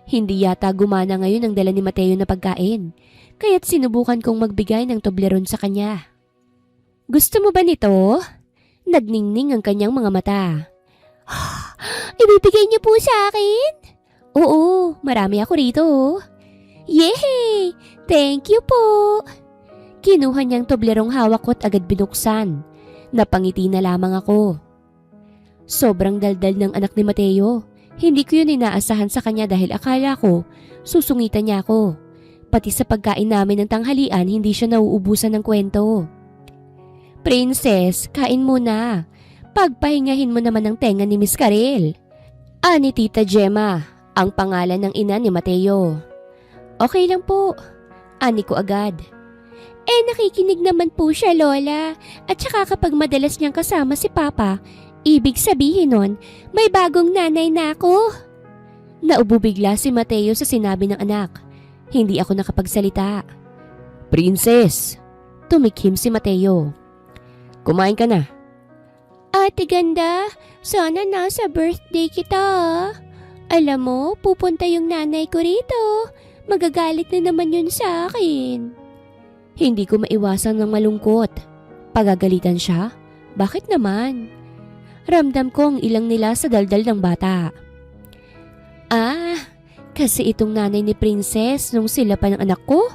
Hindi yata gumana ngayon ang dala ni Mateo na pagkain, kaya't sinubukan kong magbigay ng Toblerone sa kanya. Gusto mo ba nito? Nagningning ang kanyang mga mata. Ibibigay niyo po sa akin? Oo, marami ako rito. Yehey! Thank you po! Kinuha niyang Toblerong hawak ko't agad binuksan. Napangiti na lamang ako. Sobrang daldal ng anak ni Mateo. Hindi ko yun inaasahan sa kanya dahil akala ko susungitan niya ako. Pati sa pagkain namin ng tanghalian hindi siya nauubusan ng kwento. Princess, kain muna. Pagpahingahin mo naman ang tenga ni Miss Karel. Ani Tita Gemma, ang pangalan ng ina ni Mateo. Okay lang po. Ani ko agad. Nakikinig naman po siya, Lola. At saka kapag madalas niyang kasama si Papa, ibig sabihin nun, may bagong nanay na ako. Naubo bigla si Mateo sa sinabi ng anak. Hindi ako nakapagsalita. Princess! Tumikhim si Mateo. Kumain ka na. Ate ganda, sana nasa birthday kita. Alam mo, pupunta yung nanay ko rito. Magagalit na naman yun sa akin. Hindi ko maiwasan ng malungkot. Pagagalitan siya? Bakit naman? Ramdam kong ilang nila sa daldal ng bata. Kasi itong nanay ni Princess nung sila pa ng anak ko,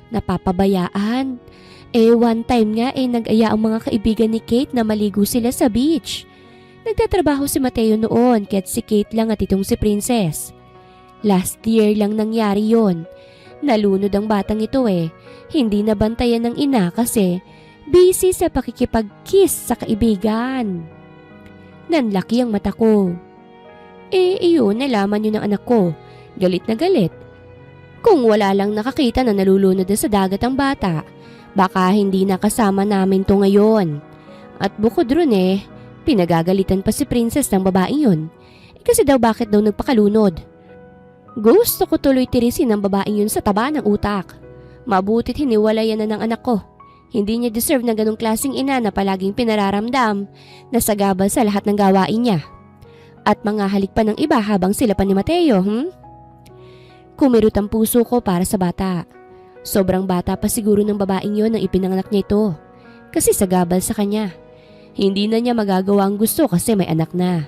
napapabayaan. One time nga nag-aya ang mga kaibigan ni Kate na maligo sila sa beach. Nagtatrabaho si Mateo noon kaya't si Kate lang at itong si Princess. Last year lang nangyari yon. Nalunod ang batang ito Hindi nabantayan ng ina kasi busy sa pakikipag-kiss sa kaibigan. Nanlaki ang mata ko. Iyon nalaman yun ng anak ko. Galit na galit. Kung wala lang nakakita na nalulunod na sa dagat ang bata, baka hindi nakasama namin to ngayon. At bukod ron pinagagalitan pa si Princess ng babaeng yun. Kasi daw bakit daw nagpakalunod. Gusto ko tuloy tirisin ang babaeng yun sa taba ng utak. Mabutit hiniwalayan na ng anak ko. Hindi niya deserve na ganong klaseng ina na palaging pinararamdam na sagabal sa lahat ng gawain niya. At mga halik pa ng iba habang sila pa ni Mateo, Kumirot ang puso ko para sa bata. Sobrang bata pa siguro ng babaeng yon nang ipinanganak niya ito. Kasi sagabal sa kanya. Hindi na niya magagawa ang gusto kasi may anak na.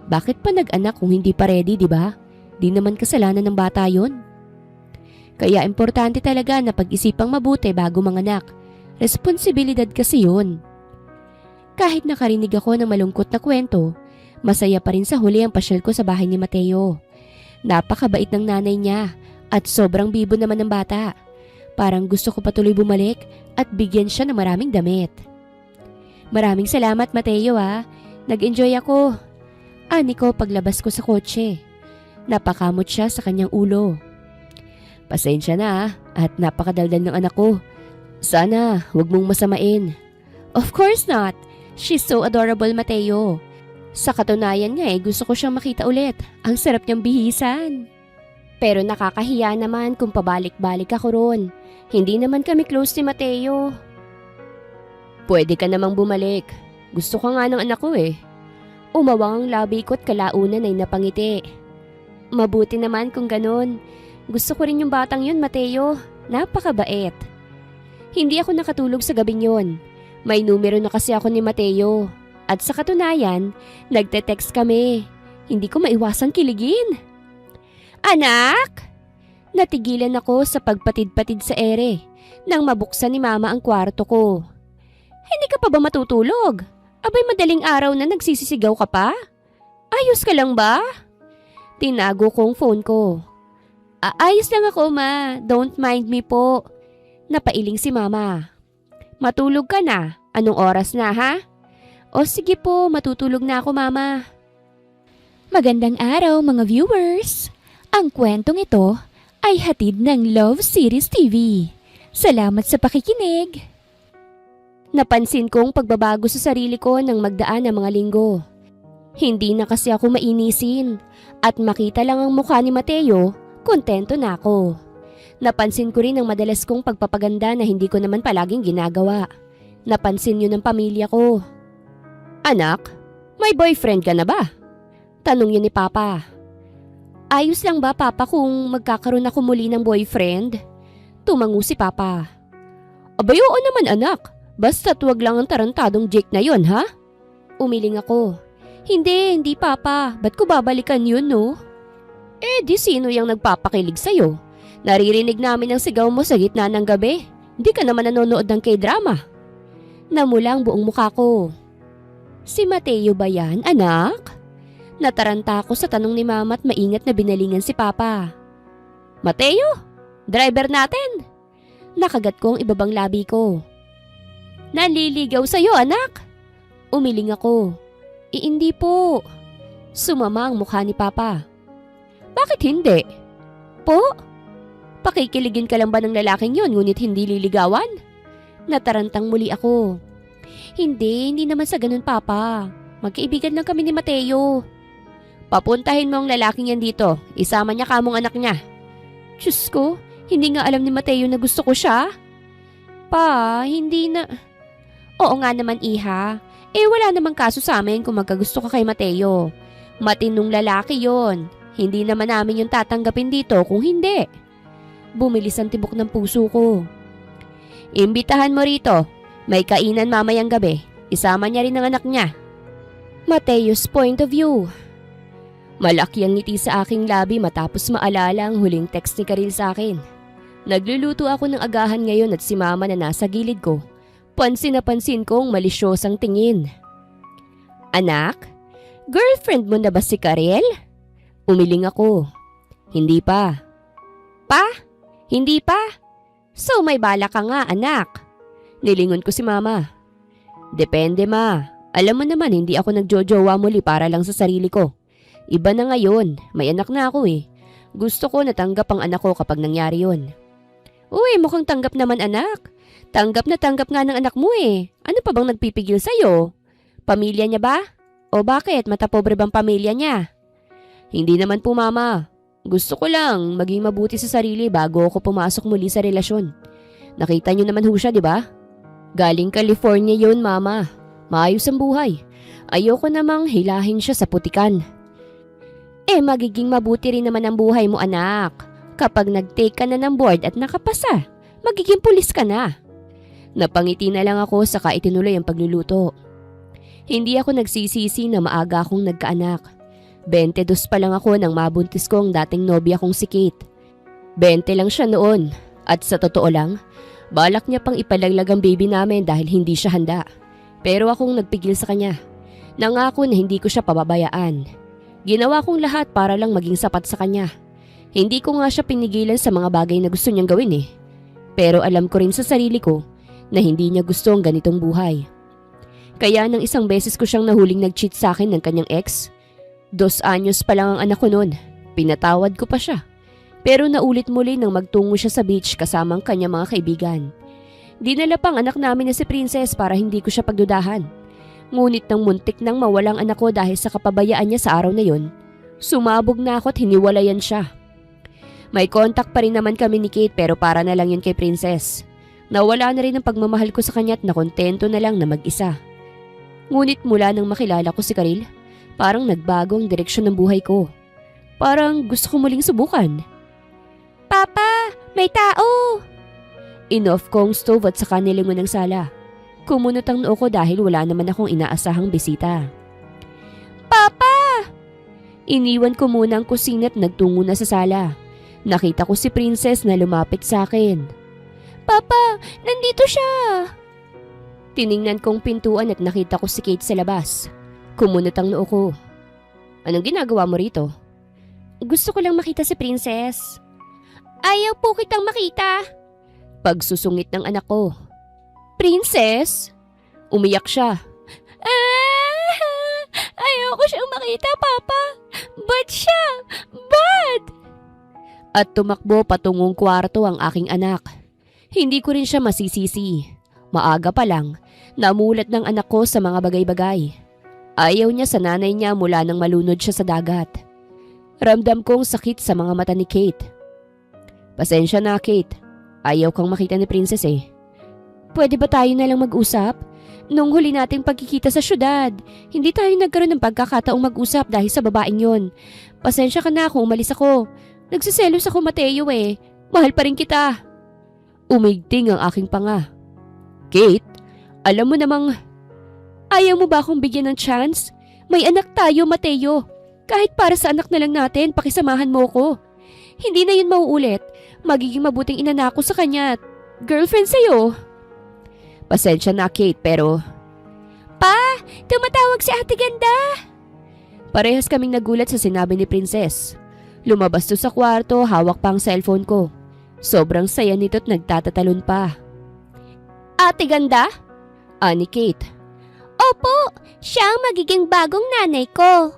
Bakit pa nag-anak kung hindi pa ready, di ba? Di naman kasalanan ng bata yon. Kaya importante talaga na pag-isipang mabuti bago manganak. Responsibilidad kasi yun. Kahit nakarinig ako ng malungkot na kwento, masaya pa rin sa huli ang pasyal ko sa bahay ni Mateo. Napakabait ng nanay niya at sobrang bibo naman ng bata. Parang gusto ko patuloy bumalik at bigyan siya ng maraming damit. Maraming salamat Mateo Nag-enjoy ako. Ani ko paglabas ko sa kotse. Napakamot siya sa kanyang ulo. Pasensya na at napakadaldal ng anak ko. Sana huwag mong masamain. Of course not. She's so adorable, Mateo. Sa katunayan nga gusto ko siyang makita ulit. Ang sarap niyang bihisan. Pero nakakahiya naman kung pabalik-balik ako ron. Hindi naman kami close ni Mateo. Pwede ka namang bumalik. Gusto ka nga ng anak ko Umawang ang labi ko't kalaunan ay napangiti. Mabuti naman kung ganun. Gusto ko rin yung batang yun, Mateo. Napakabait. Hindi ako nakatulog sa gabing yon. May numero na kasi ako ni Mateo. At sa katunayan, nagte-text kami. Hindi ko maiwasang kiligin. Anak! Natigilan ako sa pagpatid-patid sa ere nang mabuksan ni Mama ang kwarto ko. Hindi ka pa ba matutulog? Abay madaling araw na nagsisisigaw ka pa? Ayos ka lang ba? Tinago kong phone ko. Ayos lang ako, Ma. Don't mind me po. Napailing si Mama. Matulog ka na. Anong oras na, ha? O sige po, matutulog na ako, Mama. Magandang araw, mga viewers. Ang kwentong ito ay hatid ng Love Series TV. Salamat sa pakikinig. Napansin kong pagbabago sa sarili ko nang magdaan ang mga linggo. Hindi na kasi ako mainisin at makita lang ang mukha ni Mateo, kontento na ako. Napansin ko rin ang madalas kong pagpapaganda na hindi ko naman palaging ginagawa. Napansin yun ng pamilya ko. Anak, may boyfriend ka na ba? Tanong yun ni Papa. Ayos lang ba Papa kung magkakaroon ako muli ng boyfriend? Tumango si Papa. Abay oo naman anak, basta't wag lang ang tarantadong Jake na yon ha? Umiling ako. Hindi Papa, ba't ko babalikan yun no? Di sino yung nagpapakilig sa'yo? Naririnig namin ang sigaw mo sa gitna ng gabi. Hindi ka naman nanonood ng K-drama. Namula ang buong mukha ko. Si Mateo ba yan, anak? Nataranta ako sa tanong ni Mama at maingat na binalingan si Papa. Mateo? Driver natin? Nakagat ko ang ibabang labi ko. Naliligaw sa'yo, anak? Umiling ako. Hindi po. Sumama ang mukha ni Papa. Bakit hindi? Po? Pakikiligin ka lang ba ng lalaking yon ngunit hindi liligawan? Natarantang muli ako. Hindi naman sa ganun Papa. Magkaibigan lang kami ni Mateo. Papuntahin mo ang lalaking yan dito. Isama niya kamong anak niya. Diyos ko, hindi nga alam ni Mateo na gusto ko siya. Pa, hindi na... Oo nga naman iha. Wala namang kaso sa amin kung magkagusto ka kay Mateo. Matinong lalaki yon. Hindi naman namin yung tatanggapin dito kung hindi. Bumilis ang tibok ng puso ko. Imbitahan mo rito. May kainan mamayang gabi. Isama niya rin ang anak niya. Mateo's point of view. Malaki ang ngiti sa aking labi matapos maalala ang huling text ni Karil sa akin. Nagluluto ako ng agahan ngayon at si Mama na nasa gilid ko. Pansin na pansin kong malisyosang tingin. Anak, girlfriend mo na ba si Karil? Umiling ako. Hindi pa. Pa? Hindi pa? So may bala ka nga anak. Nilingon ko si Mama. Depende ma. Alam mo naman hindi ako nagjojowa muli para lang sa sarili ko. Iba na ngayon, may anak na ako eh. Gusto ko natanggap ang anak ko kapag nangyari yun. Uy, mukhang tanggap naman anak. Tanggap na tanggap nga ng anak mo eh. Ano pa bang nagpipigil sa'yo? Pamilya niya ba? O bakit? Matapobre bang pamilya niya? Hindi naman po mama. Gusto ko lang maging mabuti sa sarili bago ako pumasok muli sa relasyon. Nakita niyo naman ho siya, di ba? Galing California yun mama. Maayos ang buhay. Ayoko namang hilahin siya sa putikan. Magiging mabuti rin naman ang buhay mo anak. Kapag nag-take ka na ng board at nakapasa, magiging pulis ka na. Napangiti na lang ako saka itinuloy ang pagluluto. Hindi ako nagsisisi na maaga akong nagkaanak. 22 pa lang ako nang mabuntis ko ang dating nobya kong si Kate. 20 lang siya noon at sa totoo lang, balak niya pang ipalaglag ang baby namin dahil hindi siya handa. Pero akong nagpigil sa kanya. Nangako na hindi ko siya pababayaan. Ginawa kong lahat para lang maging sapat sa kanya. Hindi ko nga siya pinigilan sa mga bagay na gusto niyang gawin eh. Pero alam ko rin sa sarili ko na hindi niya gusto ang ganitong buhay. Kaya nang isang beses ko siyang nahuling nag-cheat sa akin ng kanyang ex, 2 anyos pa lang ang anak ko noon, pinatawad ko pa siya. Pero naulit muli nang magtungo siya sa beach kasama ang kanyang mga kaibigan. Dinala pang anak namin na si Princess para hindi ko siya pagdudahan. Ngunit nang muntik nang mawalang anak ko dahil sa kapabayaan niya sa araw na yon, sumabog na ako at hiniwalayan siya. May contact pa rin naman kami ni Kate pero para na lang yun kay Princess. Nawala na rin ang pagmamahal ko sa kanya at nakontento na lang na mag-isa. Ngunit mula nang makilala ko si Karil, parang nagbago ang direksyon ng buhay ko. Parang gusto ko muling subukan. Papa, may tao! Inoff ko ang stove at saka nilingon ng sala. Kumunot ang noo ko dahil wala naman akong inaasahang bisita. Papa! Iniwan ko muna ang kusina at nagtungo na sa sala. Nakita ko si Princess na lumapit sa akin. Papa, nandito siya! Tiningnan kong pintuan at nakita ko si Kate sa labas. Kumunot ang noo ko. Anong ginagawa mo rito? Gusto ko lang makita si Princess. Ayaw po kitang makita. Pagsusungit ng anak ko. Princess? Umiyak siya. Ayoko siyang makita, Papa. Bad siya. Bad! At tumakbo patungong kwarto ang aking anak. Hindi ko rin siya masisisi. Maaga pa lang, namulat ng anak ko sa mga bagay-bagay. Ayaw niya sa nanay niya mula nang malunod siya sa dagat. Ramdam kong sakit sa mga mata ni Kate. Pasensya na, Kate. Ayaw kang makita ni Princess eh. Pwede ba tayo na lang mag-usap? Nung huli nating pagkikita sa syudad, hindi tayo nagkaroon ng pagkakataong mag-usap dahil sa babaeng yon. Pasensya ka na kung umalis ako. Nagsiselos ako, Mateo eh. Mahal pa rin kita. Umigting ang aking panga. Kate, alam mo namang... Ayaw mo ba akong bigyan ng chance? May anak tayo, Mateo. Kahit para sa anak na lang natin, pakisamahan mo ko. Hindi na yun mauulit. Magiging mabuting ina na ako sa kanya. Girlfriend sa'yo. Pasensya na, Kate, pero... Pa! Tumatawag si Ate Ganda! Parehas kaming nagulat sa sinabi ni Princess. Lumabas to sa kwarto, hawak pa ang cellphone ko. Sobrang saya nito't nagtatatalon pa. Ate Ganda? Ani Kate. Opo, siya ang magiging bagong nanay ko.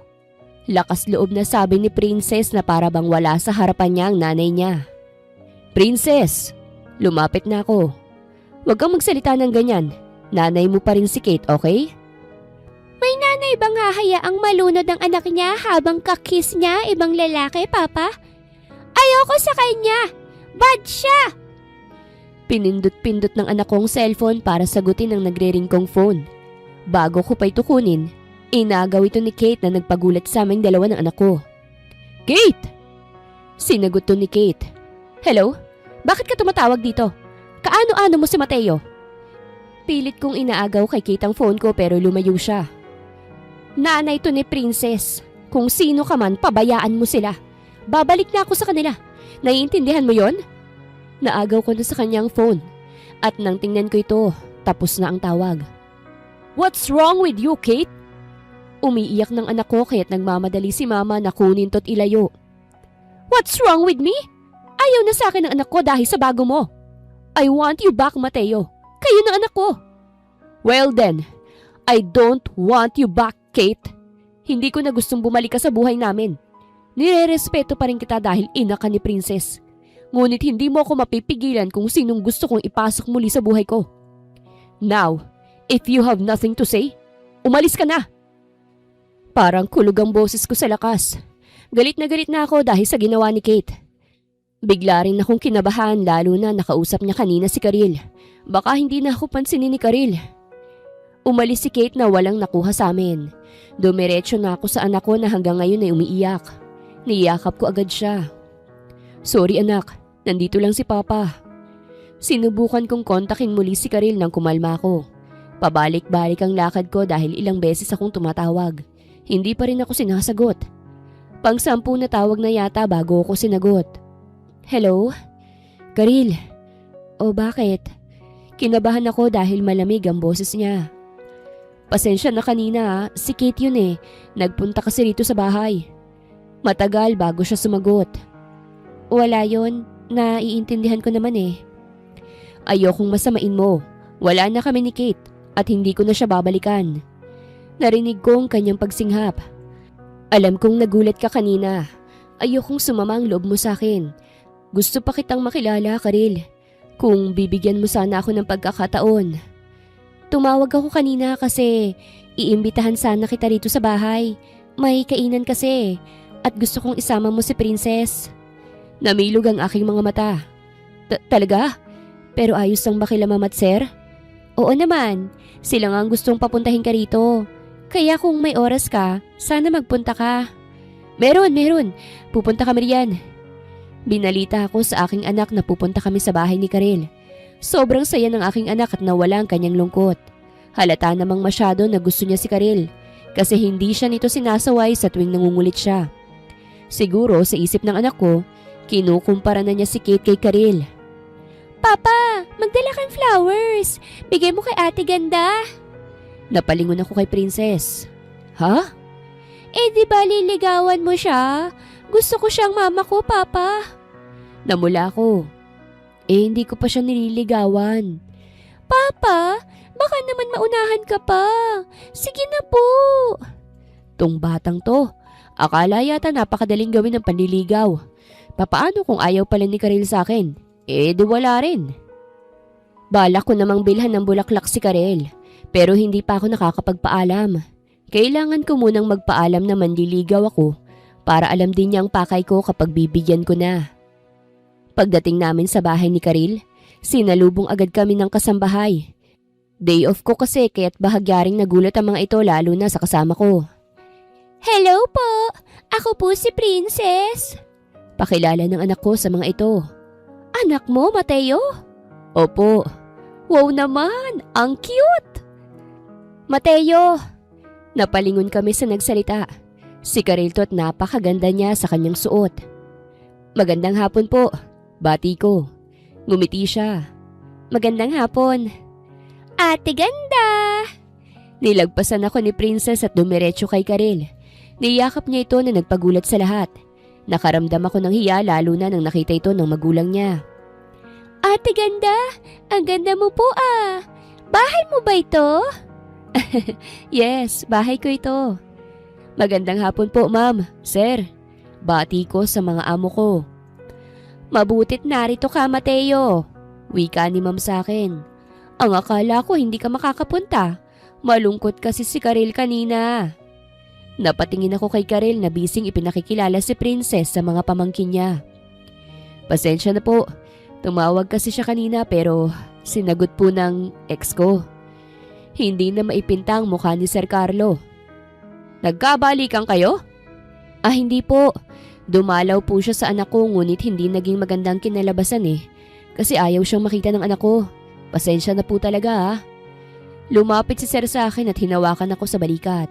Lakas loob na sabi ni Princess na para bang wala sa harapan niya ang nanay niya. Princess, lumapit na ako. Huwag kang magsalita ng ganyan. Nanay mo pa rin si Kate, okay? May nanay bang hahayaang malunod ang anak niya habang kakis niya ibang lalaki, Papa? Ayoko sa kanya. Bad siya. Pinindot-pindot ng anak kong cellphone para sagutin ang nagre-ring kong phone. Bago ko pa ito kunin, inagaw ito ni Kate na nagpagulat sa aming dalawa ng anak ko. Kate! Sinagot to ni Kate. Hello? Bakit ka tumatawag dito? Kaano-ano mo si Mateo? Pilit kong inaagaw kay Kate ang phone ko pero lumayo siya. Nanay to ni Princess. Kung sino ka man, pabayaan mo sila. Babalik na ako sa kanila. Naiintindihan mo yon? Naagaw ko na sa kanyang phone. At nang tingnan ko ito, tapos na ang tawag. What's wrong with you, Kate? Umiiyak ng anak ko kaya't nagmamadali si mama na kunin to't ilayo. What's wrong with me? Ayaw na sa akin ng anak ko dahil sa bago mo. I want you back, Mateo. Kayo ng anak ko. Well then, I don't want you back, Kate. Hindi ko na gustong bumalik ka sa buhay namin. Nire-respeto pa rin kita dahil ina ka ni Princess. Ngunit hindi mo ako mapipigilan kung sinong gusto kong ipasok muli sa buhay ko. Now, if you have nothing to say, umalis ka na. Parang kulog ang boses ko sa lakas. Galit na ako dahil sa ginawa ni Kate. Bigla rin akong kinabahan lalo na nakausap niya kanina si Karil. Baka hindi na ako pansinin ni Karil. Umalis si Kate na walang nakuha sa amin. Dumiretso na ako sa anak ko na hanggang ngayon ay umiiyak. Niyakap ko agad siya. Sorry anak, nandito lang si Papa. Sinubukan kong kontakin muli si Karil nang kumalma ako. Pabalik-balik ang lakad ko dahil ilang beses akong tumatawag. Hindi pa rin ako sinasagot. Pang-10 na tawag na yata bago ako sinagot. Hello? Karil? O bakit? Kinabahan ako dahil malamig ang boses niya. Pasensya na kanina, si Kate yun eh. Nagpunta kasi rito sa bahay. Matagal bago siya sumagot. Wala yon, naiintindihan ko naman eh. Ayokong masamain mo. Wala na kami ni Kate at hindi ko na siya babalikan. Narinig ko ang kanyang pagsinghap. Alam kong nagulat ka kanina. Ayokong sumama ang loob mo sa akin. Gusto pa kitang makilala, Karil. Kung bibigyan mo sana ako ng pagkakataon. Tumawag ako kanina kasi iimbitahan sana kita rito sa bahay. May kainan kasi at gusto kong isama mo si Princess. Namilog ang aking mga mata. Talaga? Pero ayos lang ba kila Mama at Sir? Oo naman. Sila nga ang gustong papuntahin ka rito. Kaya kung may oras ka, sana magpunta ka. Meron. Pupunta kami riyan. Binalita ako sa aking anak na pupunta kami sa bahay ni Karil. Sobrang saya ng aking anak at nawala ang kanyang lungkot. Halata namang masyado na gusto niya si Karil kasi hindi siya nito sinasaway sa tuwing nangungulit siya. Siguro sa isip ng anak ko, kinukumpara na niya si Kate kay Karil. Papa, magdala kang flowers. Bigay mo kay Ate Ganda. Napalingon ako kay Princess. Ha? Di ba liligawan mo siya? Gusto ko siyang mama ko, Papa. Namula ako. Hindi ko pa siya nililigawan. Papa, baka naman maunahan ka pa. Sige na po. Tong batang to, akala yata napakadaling gawin ng panliligaw. Papaano kung ayaw pala ni Karil sa akin? Di wala rin. Balak ko namang bilhan ng bulaklak si Karil, pero hindi pa ako nakakapagpaalam. Kailangan ko munang magpaalam na manliligaw ako para alam din niya ang pakay ko kapag bibigyan ko na. Pagdating namin sa bahay ni Karil, sinalubong agad kami ng kasambahay. Day off ko kasi kaya't bahagyaring nagulat ang mga ito lalo na sa kasama ko. Hello po! Ako po si Princess! Pakilala ng anak ko sa mga ito. Anak mo, Mateo? Opo. Wow naman! Ang cute! Mateo! Napalingon kami sa nagsalita. Si Karil to't napakaganda niya sa kanyang suot. Magandang hapon po. Bati ko. Ngumiti siya. Magandang hapon. Ate ganda! Nilagpasan ako ni Princess at dumiretso kay Karil. Niyakap niya ito na nagpagulat sa lahat. Nakaramdam ako ng hiya lalo na nang nakita ito ng magulang niya. Ate ganda, ang ganda mo po ah. Bahay mo ba ito? Yes, bahay ko ito. Magandang hapon po ma'am, sir. Bati ko sa mga amo ko. Mabutit narito ka Mateo. Wika ni ma'am sa akin. Ang akala ko hindi ka makakapunta. Malungkot kasi si Karil kanina. Napatingin ako kay Karil na bising ipinakikilala si Princess sa mga pamangkin niya. Pasensya na po, tumawag kasi siya kanina pero sinagot po ng ex ko. Hindi na maipinta ang mukha ni Sir Carlo. Nagkabalikan kayo? Ah hindi po, dumalaw po siya sa anak ko ngunit hindi naging magandang kinalabasan kasi ayaw siyang makita ng anak ko. Pasensya na po talaga ha. Lumapit si Sir sa akin at hinawakan ako sa balikat.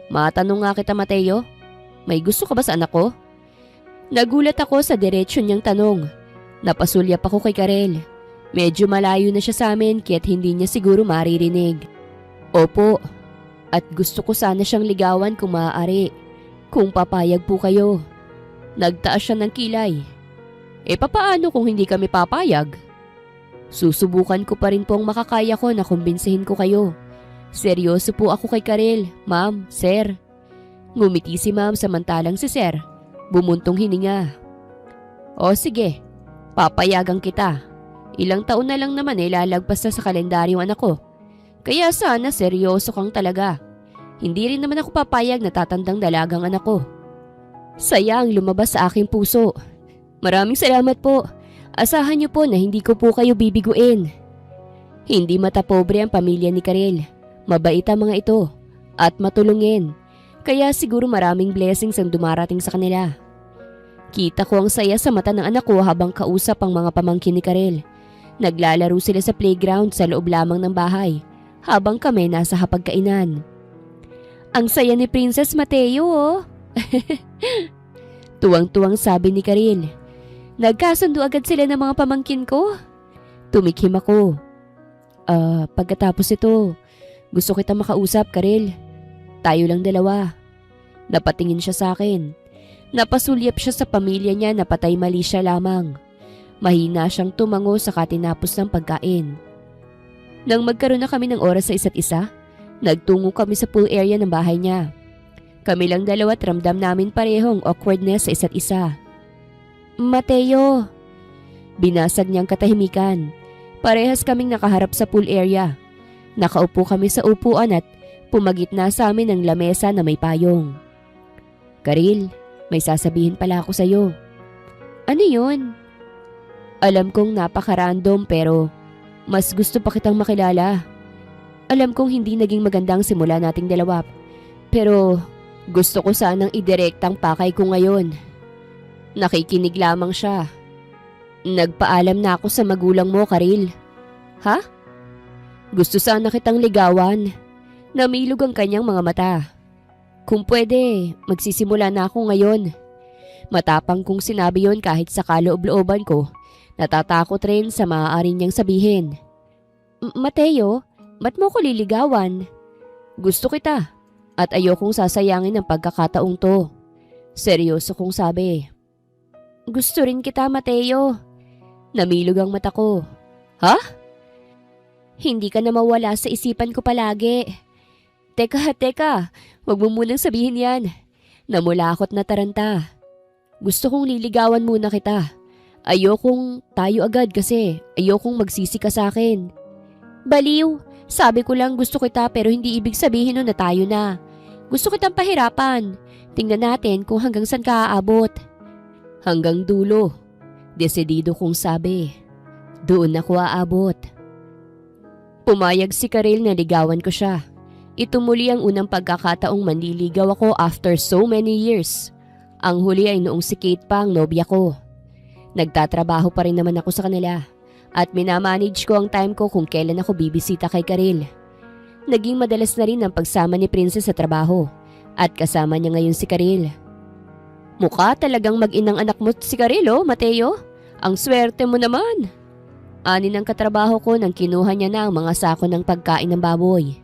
Matanong nga kita Mateo, may gusto ka ba sa anak ko? Nagulat ako sa diretsyon niyang tanong. Napasulyap ako kay Karel. Medyo malayo na siya sa amin kaya't hindi niya siguro maririnig. Opo, at gusto ko sana siyang ligawan kung maaari. Kung papayag po kayo. Nagtaas siya ng kilay. Papaano kung hindi kami papayag? Susubukan ko pa rin pong makakaya ko na kumbinsihin ko kayo. Seryoso po ako kay Karel, ma'am, sir. Ngumiti si ma'am samantalang si sir bumuntong hininga. O sige, papayagan kita. Ilang taon na lang naman lalagpas na sa kalendaryong anak ko. Kaya sana seryoso kang talaga. Hindi rin naman ako papayag na tatandang dalagang anak ko. Sayang lumabas sa aking puso. Maraming salamat po. Asahan niyo po na hindi ko po kayo bibiguin. Hindi matapobre ang pamilya ni Karel. Mabait ang mga ito at matulungin. Kaya siguro maraming blessings ang dumarating sa kanila. Kita ko ang saya sa mata ng anak ko habang kausap ang mga pamangkin ni Karel. Naglalaro sila sa playground sa loob lamang ng bahay habang kami nasa hapagkainan. Ang saya ni Princess Mateo oh. Tuwang-tuwang sabi ni Karel. Nagkasundo agad sila ng mga pamangkin ko. Tumikhim ako. Pagkatapos ito, gusto kita makausap, Karel. Tayo lang dalawa. Napatingin siya sa akin. Napasulyap siya sa pamilya niya na patay mali siya lamang. Mahina siyang tumango sa katinapos ng pagkain. Nang magkaroon na kami ng oras sa isa't isa, nagtungo kami sa pool area ng bahay niya. Kami lang dalawa at ramdam namin parehong awkwardness sa isa't isa. Mateo! Binasag niyang katahimikan. Parehas kaming nakaharap sa pool area. Nakaupo kami sa upuan at pumagitna sa amin ang lamesa na may payong. Karil, may sasabihin pala ako sa'yo. Ano yun? Alam kong napaka-random pero mas gusto pa kitang makilala. Alam kong hindi naging magandang simula nating dalawa. Pero gusto ko sanang idirektang pakay ko ngayon. Nakikinig lamang siya. Nagpaalam na ako sa magulang mo, Karil. Ha? Gusto sana kitang ligawan. Namilog ang kanyang mga mata. Kung pwede, magsisimula na ako ngayon. Matapang kong sinabi yon kahit sa kaloob-looban ko. Natatakot rin sa maaari niyang sabihin. Mateo, ba't mo ko liligawan? Gusto kita at ayokong sasayangin ang pagkakataong to. Seryoso kong sabi. Gusto rin kita, Mateo. Namilog ang mata ko. Ha? Hindi ka na mawala sa isipan ko palagi. Teka, wag mo munang sabihin yan. Namula ako't nataranta. Gusto kong liligawan muna kita. Ayokong tayo agad kasi ayokong magsisi ka sa akin. Baliw, sabi ko lang gusto kita pero hindi ibig sabihin nun na tayo na. Gusto kitang pahirapan. Tingnan natin kung hanggang saan ka aabot. Hanggang dulo. Desidido kong sabi. Doon ako aabot. Pumayag si Karel na ligawan ko siya. Ito muli ang unang pagkakataong manliligaw ako after so many years. Ang huli ay noong si Kate pa ang nobya ko. Nagtatrabaho pa rin naman ako sa kanila at minamanage ko ang time ko kung kailan ako bibisita kay Karel. Naging madalas na rin ang pagsama ni Princess sa trabaho at kasama niya ngayon si Karel. Mukha talagang mag-inang anak mo si Karel, Mateo. Ang swerte mo naman. Ani ng katrabaho ko nang kinuha niya na ang mga sako ng pagkain ng baboy.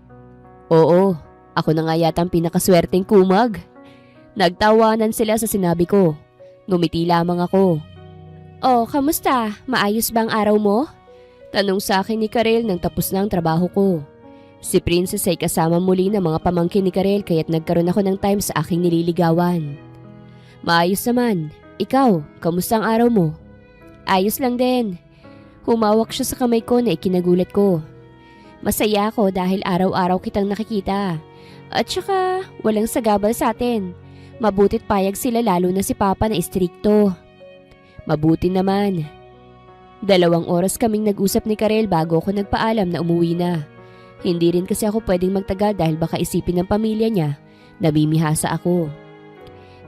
Oo, ako na nga yata ang pinakaswerteng kumag. Nagtawanan sila sa sinabi ko. Ngumiti lamang ako. Oh, kamusta? Maayos ba ang araw mo? Tanong sa akin ni Karel nang tapos na ang trabaho ko. Si Princess ay kasama muli ng mga pamangkin ni Karel kaya't nagkaroon ako ng time sa aking nililigawan. Maayos naman. Ikaw, kamusta ang araw mo? Ayos lang din. Humawak siya sa kamay ko na ikinagulat ko. Masaya ako dahil araw-araw kitang nakikita. At saka walang sagabal sa atin. Mabutit payag sila lalo na si Papa na istrikto. Mabuti naman. 2 oras kaming nag-usap ni Karel bago ako nagpaalam na umuwi na. Hindi rin kasi ako pwedeng magtagal dahil baka isipin ng pamilya niya na bimihasa ako.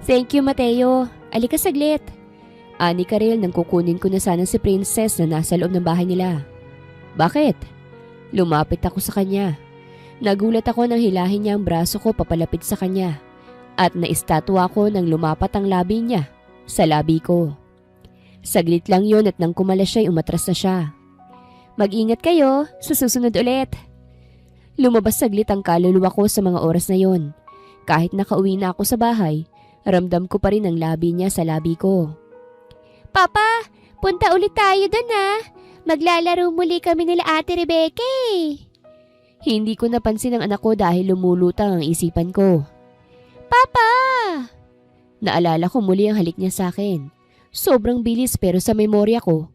Thank you, Mateo. Alika saglit. Ani Karel nang kukunin ko na sana si Princess na nasa loob ng bahay nila. Bakit? Lumapit ako sa kanya. Nagulat ako nang hilahin niya ang braso ko papalapit sa kanya. At naistatwa ko nang lumapat ang labi niya sa labi ko. Saglit lang yun at nang kumalas siya umatras na siya. Mag-ingat kayo, sa susunod ulit. Lumabas saglit ang kaluluwa ko sa mga oras na yon. Kahit nakauwi na ako sa bahay, ramdam ko pa rin ang labi niya sa labi ko. Papa, punta ulit tayo dun Maglalaro muli kami nila Ate Rebecca Hindi ko napansin ang anak ko dahil lumulutang ang isipan ko. Papa! Naalala ko muli ang halik niya sa akin. Sobrang bilis pero sa memorya ko,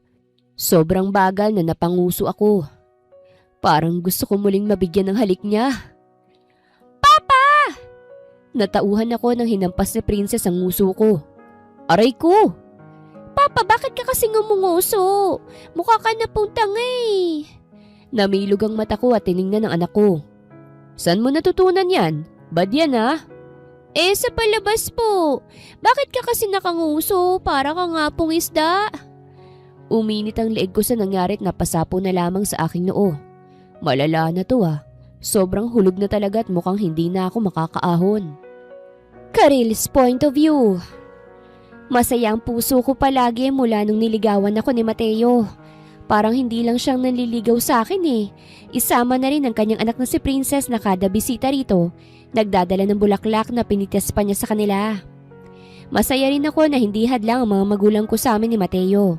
sobrang bagal na napanguso ako. Parang gusto ko muling mabigyan ng halik niya. Papa! Natauhan ako nang hinampas ni Princess ang nguso ko. Aray ko! Papa, bakit ka kasing umunguso? Mukha ka na puntang Namilog ang mata ko at tiningnan ng anak ko. Saan mo natutunan yan? Bad yan sa palabas po. Bakit ka kasi nakanguso? Para ka nga pong isda. Uminit ang leeg ko sa nangyari at napasapo na lamang sa aking noo. Malala na to Sobrang hulog na talaga at mukhang hindi na ako makakaahon. Karel's point of view. Masaya ang puso ko palagi mula nung niligawan ako ni Mateo. Parang hindi lang siyang nanliligaw sa akin Isama na rin ang kanyang anak na si Princess na kada bisita rito, nagdadala ng bulaklak na pinitas pa niya sa kanila. Masaya rin ako na hindi hadlang ang mga magulang ko sa amin ni Mateo.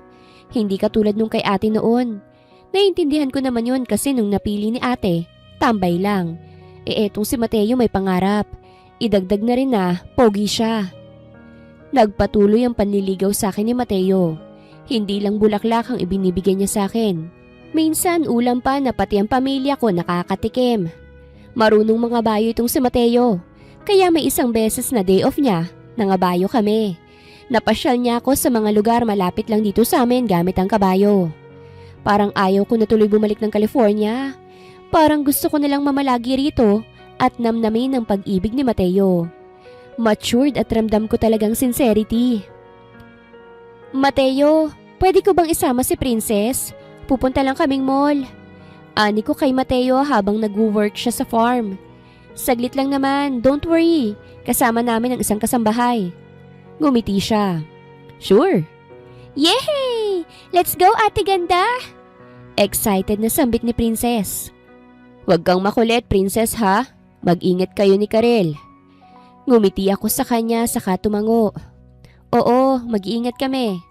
Hindi katulad nung kay ate noon. Naiintindihan ko naman yun kasi nung napili ni ate, tambay lang. Etong si Mateo may pangarap. Idagdag na rin pogi siya. Nagpatuloy ang panliligaw sa akin ni Mateo. Hindi lang bulaklak ang ibinibigay niya sa akin. Minsan ulam pa na pati ang pamilya ko nakakatikim. Marunong mga bayo itong si Mateo. Kaya may isang beses na day off niya, nangabayo kami. Napasyal niya ako sa mga lugar malapit lang dito sa amin gamit ang kabayo. Parang ayaw ko na tuloy bumalik ng California. Parang gusto ko nalang mamalagi rito at namnamin ang pag-ibig ni Mateo. Matured at ramdam ko talagang sincerity. Mateo, pwede ko bang isama si Princess? Pupunta lang kaming mall. Ani ko kay Mateo habang nag-work siya sa farm. Saglit lang naman, don't worry. Kasama namin ang isang kasambahay. Ngumiti siya. Sure. Yay! Let's go, Ate Ganda! Excited na sambit ni Princess. Huwag kang makulit, Princess Mag-ingat kayo ni Karel. Ngumiti ako sa kanya saka tumango. Oo, mag-iingat kami.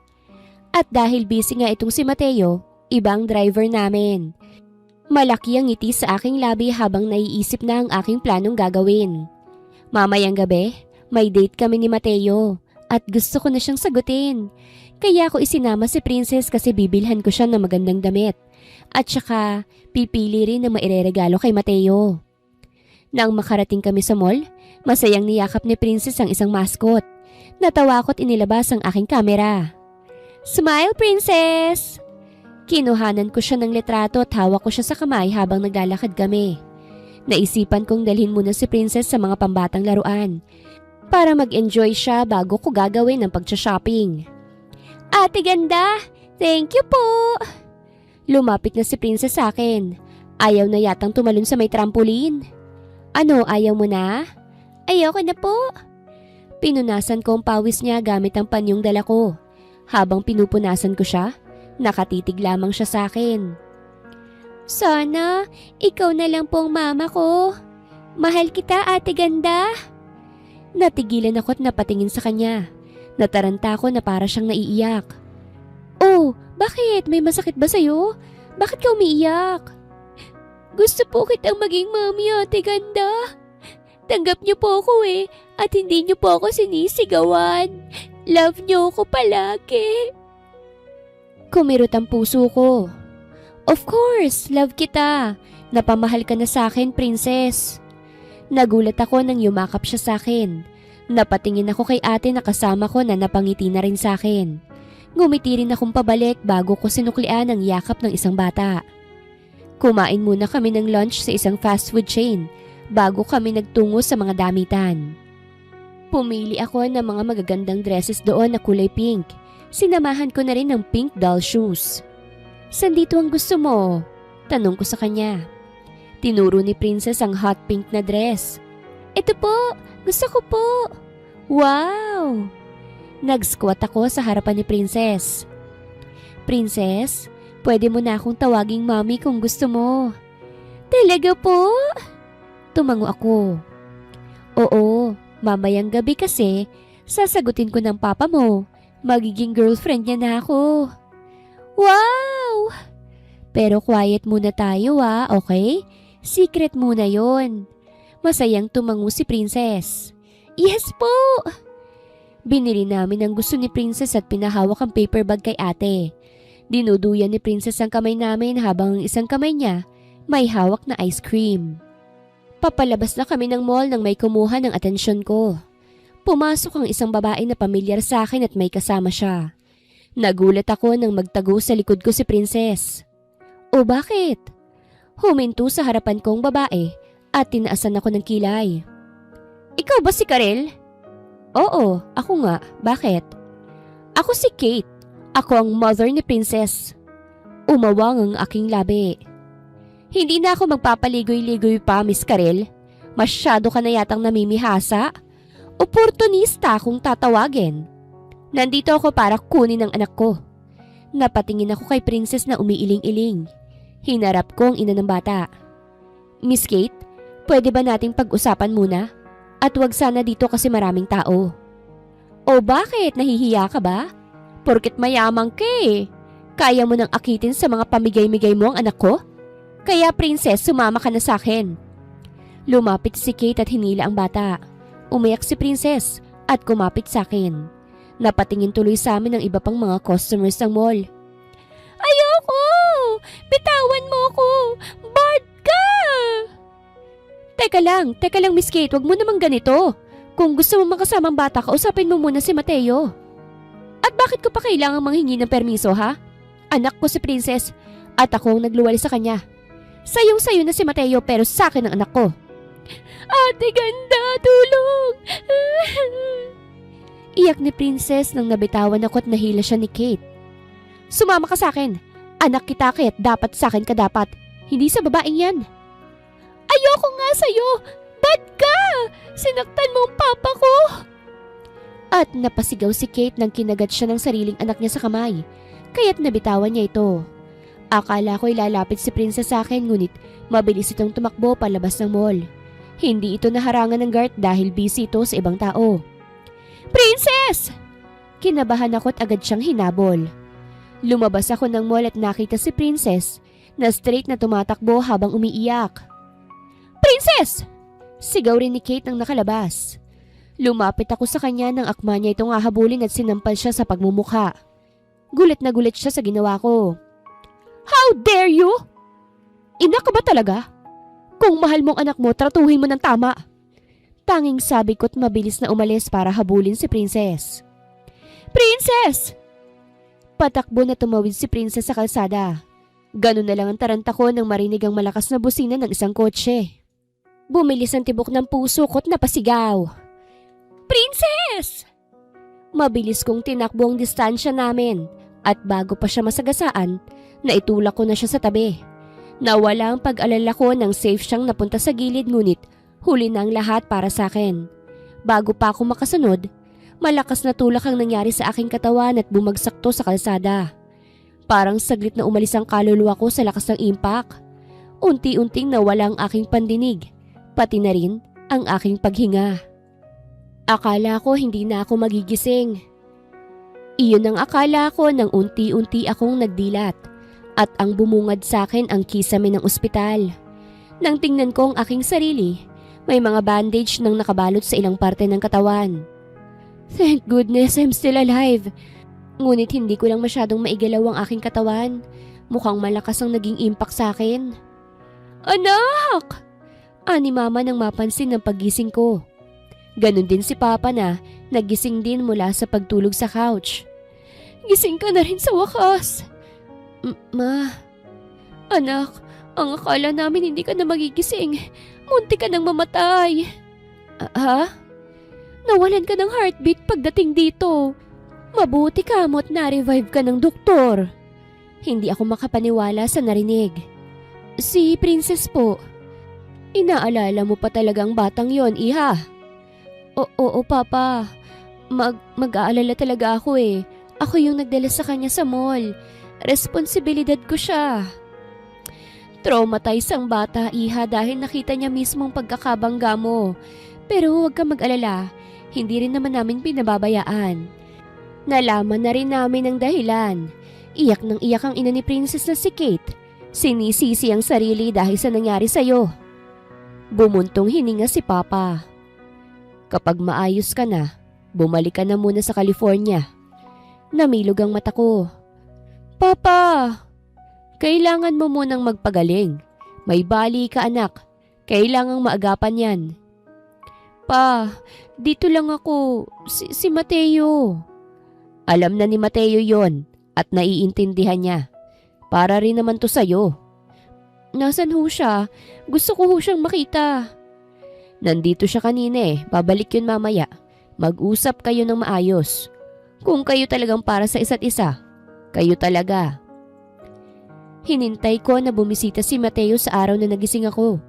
At dahil busy nga itong si Mateo, ibang driver namin. Malaki ang ngiti sa aking labi habang naiisip na ang aking planong gagawin. Mamayang gabi, may date kami ni Mateo at gusto ko na siyang sagutin. Kaya ako isinama si Princess kasi bibilhan ko siya ng magandang damit. At saka pipili rin na maireregalo kay Mateo. Nang makarating kami sa mall, masayang niyakap ni Princess ang isang mascot. Natawa ko't inilabas ang aking kamera. Smile, Princess! Kinuhanan ko siya ng litrato at hawak ko siya sa kamay habang naglalakad kami. Naisipan kong dalhin muna si Princess sa mga pambatang laruan para mag-enjoy siya bago ko gagawin ang pag-shopping. Ate ganda, thank you po! Lumapit na si Princess sa akin. Ayaw na yatang tumalon sa may trampoline. Ano, ayaw mo na? Ayoko na po. Pinunasan ko ang pawis niya gamit ang panyong dala ko. Habang pinupunasan ko siya, nakatitig lamang siya sa akin. Sana, ikaw na lang pong mama ko. Mahal kita, ate ganda. Natigilan ako at napatingin sa kanya. Nataranta ko na para siyang naiiyak. Oh, bakit? May masakit ba sa'yo? Bakit ka umiiyak? Gusto po kitang maging mami, ate ganda. Tanggap niyo po ako at hindi niyo po ako sinisigawan. Love niyo ako palagi. Kumirot ang puso ko. Of course, love kita. Napamahal ka na sa akin, princess. Nagulat ako nang yumakap siya sa akin. Napatingin ako kay ate na kasama ko na napangiti na rin sa akin. Ngumiti rin akong pabalik bago ko sinuklian ang yakap ng isang bata. Kumain muna kami ng lunch sa isang fast food chain bago kami nagtungo sa mga damitan. Pumili ako ng mga magagandang dresses doon na kulay pink. Sinamahan ko na rin ng pink doll shoes. San dito ang gusto mo? Tanong ko sa kanya. Tinuro ni Princess ang hot pink na dress. Ito po, gusto ko po. Wow! Nag-squat ako sa harapan ni Princess. Princess, pwede mo na akong tawaging mommy kung gusto mo. Talaga po? Tumango ako. Oo, mamayang gabi kasi sasagutin ko ng papa mo. Magiging girlfriend niya na ako. Wow! Pero quiet muna tayo okay? Secret muna yon. Masayang tumango si Princess. Yes po! Binili namin ang gusto ni Princess at pinahawak ang paper bag kay ate. Dinuduyan ni Princess ang kamay namin habang ang isang kamay niya may hawak na ice cream. Papalabas na kami ng mall nang may kumuha ng atensyon ko. Pumasok ang isang babae na pamilyar sa akin at may kasama siya. Nagulat ako nang magtago sa likod ko si Princess. O bakit? Huminto sa harapan kong babae at tinaasan ako ng kilay. Ikaw ba si Karel? Oo, ako nga. Bakit? Ako si Kate. Ako ang mother ni Princess. Umawang ang aking labi. Hindi na ako magpapaligoy-ligoy pa, Miss Karel. Masyado ka na yatang namimihasa. Oportunista akong tatawagin. Nandito ako para kunin ang anak ko. Napatingin ako kay Princess na umiiling-iling. Hinarap ko ang ina ng bata. Miss Kate, pwede ba nating pag-usapan muna? At wag sana dito kasi maraming tao. O bakit? Nahihiya ka ba? Porket mayamang ka Kaya mo nang akitin sa mga pamigay-migay mo ang anak ko? Kaya Princess, sumama ka na sa akin. Lumapit si Kate at hinila ang bata. Umiyak si Princess at kumapit sa akin. Napatingin tuloy sa amin ang iba pang mga customers ng mall. Ayoko! Bitawan mo ko! Bad ka! Teka lang Miss Kate, wag mo namang ganito. Kung gusto mo makasamang bata, kausapin mo muna si Mateo. At bakit ko pa kailangang manghingi ng permiso, ha? Anak ko si Princess at ako ang nagluwali sa kanya. Sayong-sayo na si Mateo pero sa akin ang anak ko. Ate ganda, tulong! Iyak ni Princess nang nabitawan ako at nahila siya ni Kate. Sumama ka sa akin. Anak kita, Kate. Dapat sa akin ka dapat. Hindi sa babaeng yan. Ayoko nga sa'yo. Bad ka! Sinaktan mo ang papa ko. At napasigaw si Kate nang kinagat siya ng sariling anak niya sa kamay. Kaya't nabitawan niya ito. Akala ko'y lalapit si Princess sa akin ngunit mabilis itong tumakbo palabas ng mall. Hindi ito naharangan ng guard dahil busy ito sa ibang tao. Princess! Kinabahan ako at agad siyang hinabol. Lumabas ako ng mall at nakita si Princess na straight na tumatakbo habang umiiyak. Princess! Sigaw rin ni Kate nang nakalabas. Lumapit ako sa kanya nang akma niya itong hahabulin at sinampal siya sa pagmumukha. Gulat na gulat siya sa ginawa ko. How dare you? Ina ka ba talaga? Kung mahal mong anak mo, tratuhin mo ng tama. Tanging sabi ko't mabilis na umalis para habulin si Princess. Princess! Patakbo na tumawid si Princess sa kalsada. Ganun na lang ang taranta ko nang marinig ang malakas na busina ng isang kotse. Bumilis ang tibok ng puso ko't napasigaw. Princess! Mabilis kong tinakbo ang distansya namin at bago pa siya masagasaan, naitulak ko na siya sa tabi. Nawala ang pag-alala ko nang safe siyang napunta sa gilid ngunit huli na ang lahat para sa akin. Bago pa ako makasunod, malakas na tulak ang nangyari sa aking katawan at bumagsak to sa kalsada. Parang saglit na umalis ang kaluluwa ko sa lakas ng impact. Unti-unting nawala ang aking pandinig, pati na rin ang aking paghinga. Akala ko hindi na ako magigising. Iyon ang akala ko nang unti-unti akong nagdilat at ang bumungad sa akin ang kisame ng ospital. Nang tingnan ko ang aking sarili, may mga bandage nang nakabalot sa ilang parte ng katawan. Thank goodness I'm still alive. Ngunit hindi ko lang masyadong maigalaw ang aking katawan. Mukhang malakas ang naging impact sa akin. Anak! Ani mama nang mapansin ng paggising ko. Ganon din si Papa na nagising din mula sa pagtulog sa couch. Gising ka na rin sa wakas. Ma, anak, ang akala namin hindi ka na magigising. Munti ka nang mamatay. Ha? Nawalan ka ng heartbeat pagdating dito. Mabuti ka mo't na-revive ka ng doktor. Hindi ako makapaniwala sa narinig. Si Princess po. Inaalala mo pa talagang batang yon, iha? Oo, Papa. Mag-aalala talaga ako eh. Ako yung nagdala sa kanya sa mall. Responsibilidad ko siya. Traumatized ang bata, iha, dahil nakita niya mismong pagkakabangga mo. Pero huwag kang mag-alala. Hindi rin naman namin pinababayaan. Nalaman na rin namin ang dahilan. Iyak nang iyak ang ina ni Princess na si Kate. Sinisisi ang sarili dahil sa nangyari sa'yo. Bumuntong hininga si Papa. Kapag maayos ka na, bumalik ka na muna sa California. Namilog ang mata ko. Papa! Kailangan mo munang magpagaling. May bali ka, anak. Kailangang maagapan yan. Pa, dito lang ako. Si Mateo. Alam na ni Mateo yon at naiintindihan niya. Para rin naman to sa'yo. Nasaan ho siya? Gusto ko ho siyang makita. Nandito siya kanina eh. Babalik yun mamaya. Mag-usap kayo ng maayos. Kung kayo talagang para sa isa't isa, kayo talaga. Hinintay ko na bumisita si Mateo sa araw na nagising ako.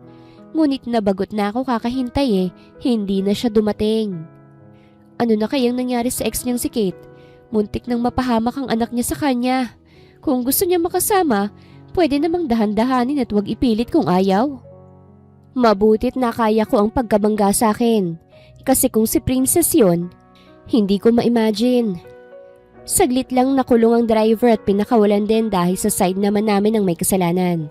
Ngunit nabagot na ako kakahintay eh. Hindi na siya dumating. Ano na kayang nangyari sa ex niyang si Kate? Muntik nang mapahamak ang anak niya sa kanya. Kung gusto niya makasama, pwede namang dahan-dahanin at huwag ipilit kung ayaw. Mabutit na kaya ko ang pagkabangga sa akin. Kasi kung si Princess yon, hindi ko ma-imagine. Saglit lang nakulong ang driver at pinakawalan din dahil sa side naman namin ang may kasalanan.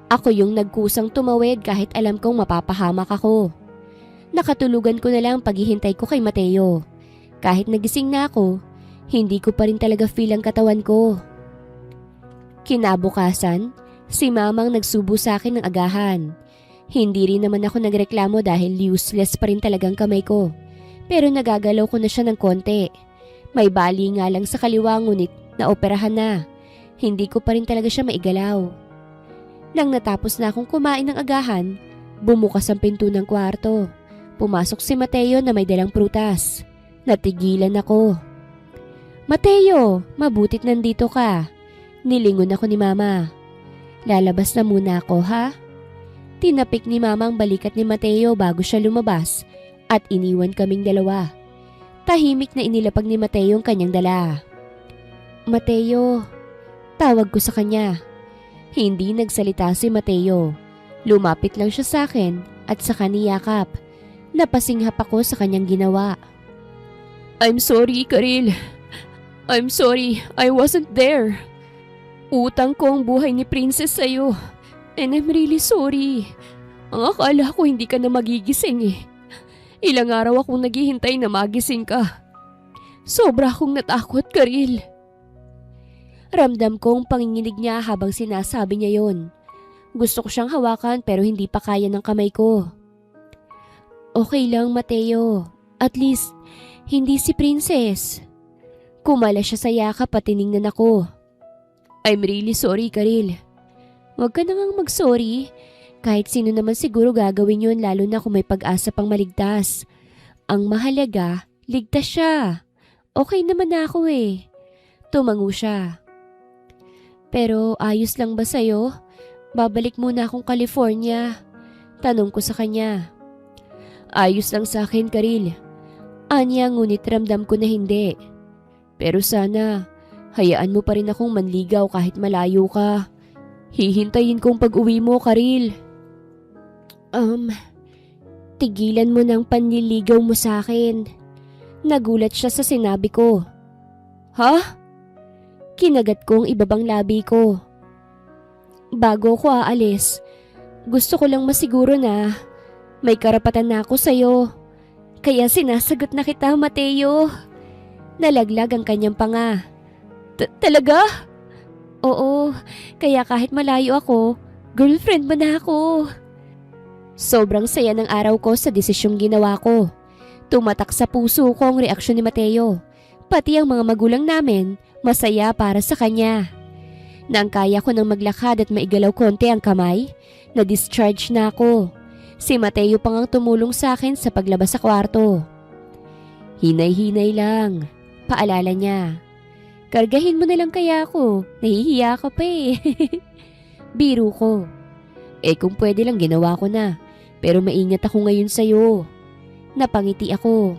Ako yung nagkusang tumawid kahit alam kong mapapahamak ako. Nakatulugan ko na lang paghihintay ko kay Mateo. Kahit nagising na ako, hindi ko pa rin talaga feel ang katawan ko. Kinabukasan, si Mamang nagsubo sa akin ng agahan. Hindi rin naman ako nagreklamo dahil useless pa rin talagang kamay ko. Pero nagagalaw ko na siya ng konti. May bali nga lang sa kaliwa ngunit naoperahan na. Hindi ko pa rin talaga siya maigalaw. Nang natapos na akong kumain ng agahan, bumukas ang pinto ng kwarto. Pumasok si Mateo na may dalang prutas. Natigilan ako. Mateo, mabutit nandito ka. Nilingon ako ni Mama. Lalabas na muna ako, ha? Tinapik ni Mama ang balikat ni Mateo bago siya lumabas at iniwan kaming dalawa. Tahimik na inilapag ni Mateo ang kanyang dala. Mateo, tawag ko sa kanya. Hindi nagsalita si Mateo. Lumapit lang siya sa akin at saka niyakap. Napasinghap ako sa kanyang ginawa. I'm sorry, Karil. I'm sorry, I wasn't there. Utang ko ang buhay ni Princess sa'yo. And I'm really sorry. Ang akala ko hindi ka na magigising eh. Ilang araw akong naghihintay na magising ka. Sobra akong natakot, Karil. Ramdam kong panginginig niya habang sinasabi niya yon. Gusto ko siyang hawakan pero hindi pa kaya ng kamay ko. Okay lang, Mateo. At least, hindi si Princess. Kumala siya sa yakap at tiningnan ako. I'm really sorry, Karil. Huwag ka na ngang mag-sorry. Kahit sino naman siguro gagawin yun lalo na kung may pag-asa pang maligtas. Ang mahalaga, ligtas siya. Okay naman na ako eh. Tumango siya. Pero ayos lang ba sa'yo? Babalik muna akong California. Tanong ko sa kanya. Ayos lang sa akin, Karil. Anya ngunit ramdam ko na hindi. Pero sana, hayaan mo pa rin akong manligaw kahit malayo ka. Hihintayin kong pag-uwi mo, Karil. Tigilan mo ng panliligaw mo sa akin. Nagulat siya sa sinabi ko. Ha? Kinagat kong ibabang labi ko. Bago ko aalis, gusto ko lang masiguro na may karapatan na ako sa'yo. Kaya sinasagot na kita, Mateo. Nalaglag ang kanyang panga. Talaga? Oo, kaya kahit malayo ako, girlfriend mo na ako. Sobrang saya ng araw ko sa desisyong ginawa ko. Tumatak sa puso ko ang reaksyon ni Mateo. Pati ang mga magulang namin, masaya para sa kanya. Nang kaya ko nang maglakad at maigalaw konti ang kamay, na-discharge na ako. Si Mateo pang ang tumulong sa akin sa paglabas sa kwarto. Hinay-hinay lang, paalala niya. Kargahin mo na lang kaya ako, nahihiya ka pa eh. Biro ko. Kung pwede lang ginawa ko na, pero maingat ako ngayon sa'yo. Napangiti ako.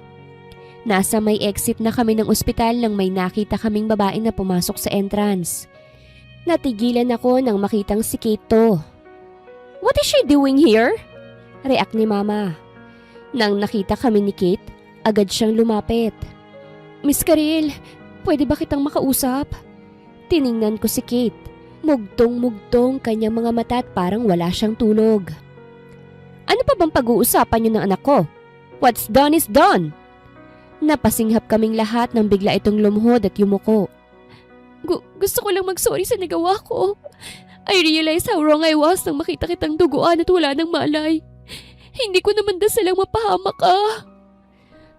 Nasa may exit na kami ng ospital nang may nakita kaming babae na pumasok sa entrance. Natigilan ako nang makitang si Kate to. What is she doing here? React ni Mama. Nang nakita kami ni Kate, agad siyang lumapit. Miss Karil, pwede ba kitang makausap? Tiningnan ko si Kate. Mugtong-mugtong kanyang mga mata at parang wala siyang tulog. Ano pa bang pag-uusapan niyo ng anak ko? What's done is done. Napasinghap kaming lahat nang bigla itong lumuhod at yumuko. Gusto ko lang mag-sorry sa nagawa ko. I realize how wrong I was nang makita kitang duguan at wala nang malay. Hindi ko naman dasalang mapahamak ka.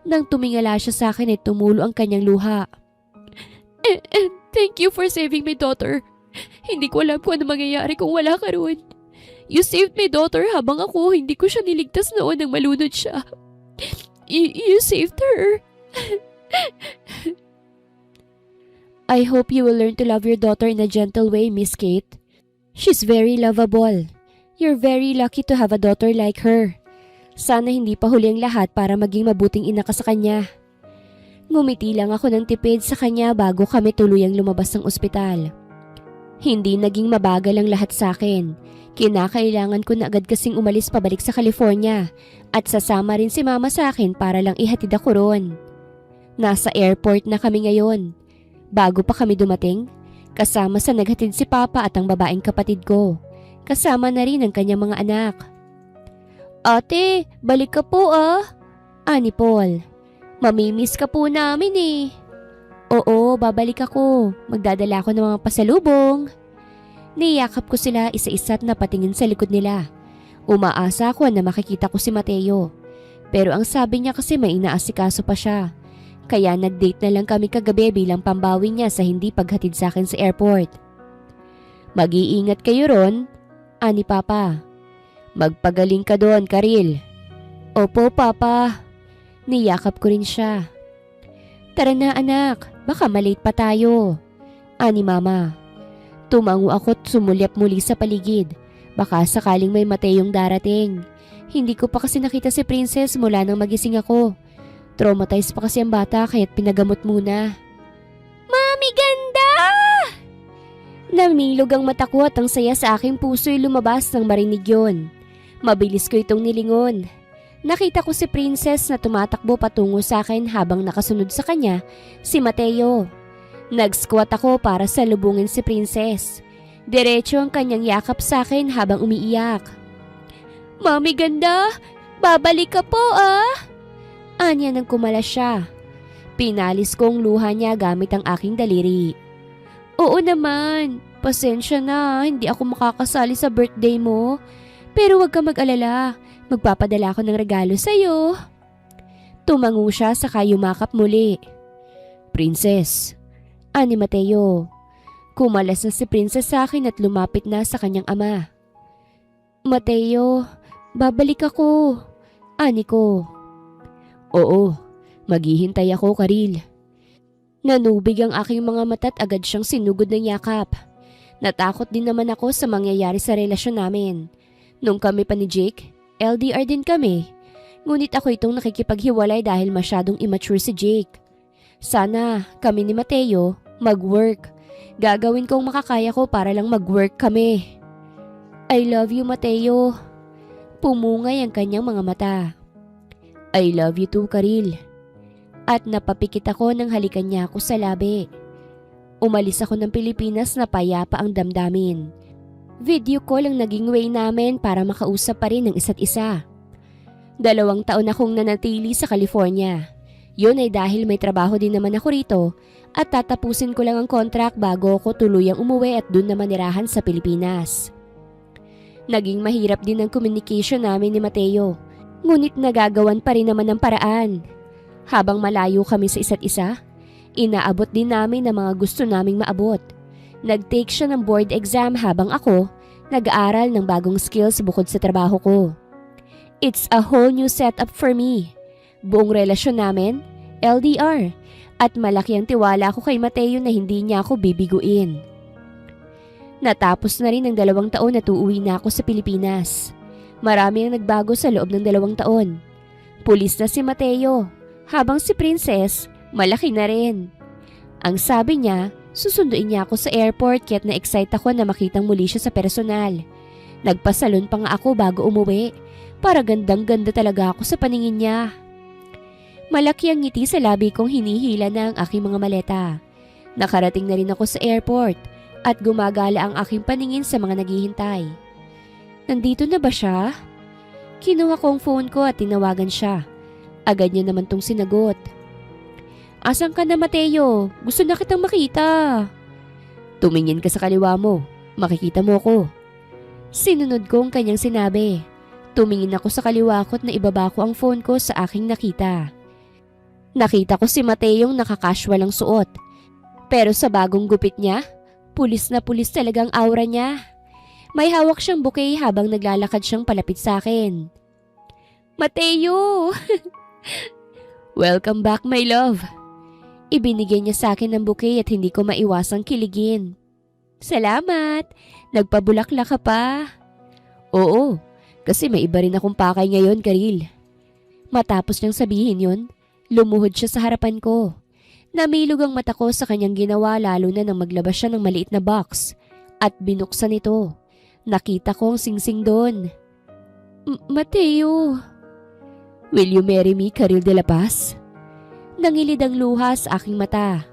Nang tumingala siya sa akin ay tumulo ang kanyang luha. And thank you for saving my daughter. Hindi ko alam kung ano mangyayari kung wala ka roon. You saved my daughter habang ako hindi ko siya niligtas noon nang malunod siya. You saved her. I hope you will learn to love your daughter in a gentle way, Miss Kate. She's very lovable. You're very lucky to have a daughter like her. Sana hindi pa huli ang lahat para maging mabuting ina ka sa kanya. Ngumiti lang ako ng tipid sa kanya bago kami tuluyang lumabas ng ospital. Hindi naging mabagal ang lahat sa akin. Kinakailangan ko na agad kasing umalis pabalik sa California at sasama rin si Mama sa akin para lang ihatid ako roon. Nasa airport na kami ngayon. Bago pa kami dumating, kasama sa naghatid si Papa at ang babaeng kapatid ko. Kasama na rin ang kanyang mga anak. Ate, balik ka po ah. Ani Paul. Mamimiss ka po namin eh. Oo, babalik ako. Magdadala ako ng mga pasalubong. Niyakap ko sila isa-isa at napatingin sa likod nila. Umaasa ako na makikita ko si Mateo. Pero ang sabi niya kasi may inaasikaso pa siya. Kaya nag-date na lang kami kagabi bilang pambawi niya sa hindi paghatid sa akin sa airport. Mag-iingat kayo ron, ani Papa. Magpagaling ka doon, Karil. Opo, Papa. Niyakap ko rin siya. Tara na anak, baka malate pa tayo. Ani Mama. Tumango ako at sumulyap muli sa paligid. Baka sakaling may Mateong darating. Hindi ko pa kasi nakita si Princess mula nang magising ako. Traumatized pa kasi ang bata kaya't pinagamot muna. Mami, ganda! Namilog ang mata ko at ang saya sa aking puso'y lumabas nang marinig yun. Mabilis ko itong nilingon. Nakita ko si Princess na tumatakbo patungo sa akin habang nakasunod sa kanya si Mateo. Nag-squat ako para salubungin si Princess. Diretso ang kanyang yakap sa akin habang umiiyak. Mami, ganda! Babalik ka po ah! Anya nang kumala siya. Pinalis ko ang luha niya gamit ang aking daliri. Oo naman, pasensya na, hindi ako makakasali sa birthday mo. Pero huwag ka mag-alala, magpapadala ako ng regalo sa'yo. Tumango siya saka yumakap muli. Princess, Ani Mateo. Kumalas na si Princess sa akin at lumapit na sa kanyang ama. Mateo, babalik ako. Ani ko. Oo, maghihintay ako, Karil. Nanubig ang aking mga mata at agad siyang sinugod ng yakap. Natakot din naman ako sa mangyayari sa relasyon namin. Nung kami pa ni Jake, LDR din kami. Ngunit ako itong nakikipaghiwalay dahil masyadong immature si Jake. Sana kami ni Mateo mag-work. Gagawin kong makakaya ko para lang mag-work kami. I love you, Mateo. Pumungay ang kanyang mga mata. I love you too, Karil. At napapikit ako nang halikan niya ako sa labi. Umalis ako ng Pilipinas na payapa ang damdamin. Video call ang naging way namin para makausap pa rin ng isa't isa. 2 taon akong nanatili sa California. Yun ay dahil may trabaho din naman ako rito at tatapusin ko lang ang contract bago ako tuluyang umuwi at dun na manirahan sa Pilipinas. Naging mahirap din ang communication namin ni Mateo, ngunit nagagawan pa rin naman ng paraan. Habang malayo kami sa isa't isa, inaabot din namin ang mga gusto naming maabot. Nag-take siya ng board exam habang ako nag-aaral ng bagong skills bukod sa trabaho ko. It's a whole new setup for me. Buong relasyon namin, LDR, at malaki ang tiwala ko kay Mateo na hindi niya ako bibiguin. Natapos na rin ang 2 taon at uuwi na ako sa Pilipinas. Marami ang nagbago sa loob ng 2 taon. Pulis na si Mateo, habang si Princess, malaki na rin. Ang sabi niya, susunduin niya ako sa airport kaya't na-excite ako na makitang muli siya sa personal. Nagpasalon pa nga ako bago umuwi, para gandang-ganda talaga ako sa paningin niya. Malaki ang ngiti sa labi kong hinihila na ang aking mga maleta. Nakarating na rin ako sa airport at gumagala ang aking paningin sa mga naghihintay. Nandito na ba siya? Kinuha ko ang phone ko at tinawagan siya. Agad niya naman tong sinagot. Asan ka na, Mateo? Gusto na kitang makita. Tumingin ka sa kaliwa mo. Makikita mo ako. Sinunod ko ang kanyang sinabi. Tumingin ako sa kaliwa ko at naibaba ko ang phone ko sa aking nakita. Nakita ko si Mateong nakakasual ang suot. Pero sa bagong gupit niya, pulis na pulis talagang aura niya. May hawak siyang bouquet habang naglalakad siyang palapit sa akin. Mateo! Welcome back, my love. Ibinigay niya sa akin ng bouquet at hindi ko maiwasang kiligin. Salamat! Nagpabulaklak ka pa. Oo, kasi may iba rin akong pakay ngayon, Karil. Matapos niyang sabihin yun, lumuhod siya sa harapan ko. Namilog ang mata ko sa kanyang ginawa lalo na nang maglabas siya ng maliit na box at binuksan ito. Nakita ko ang singsing doon. Mateo! Will you marry me, Karil de la Paz? Nangilid ang luha sa aking mata.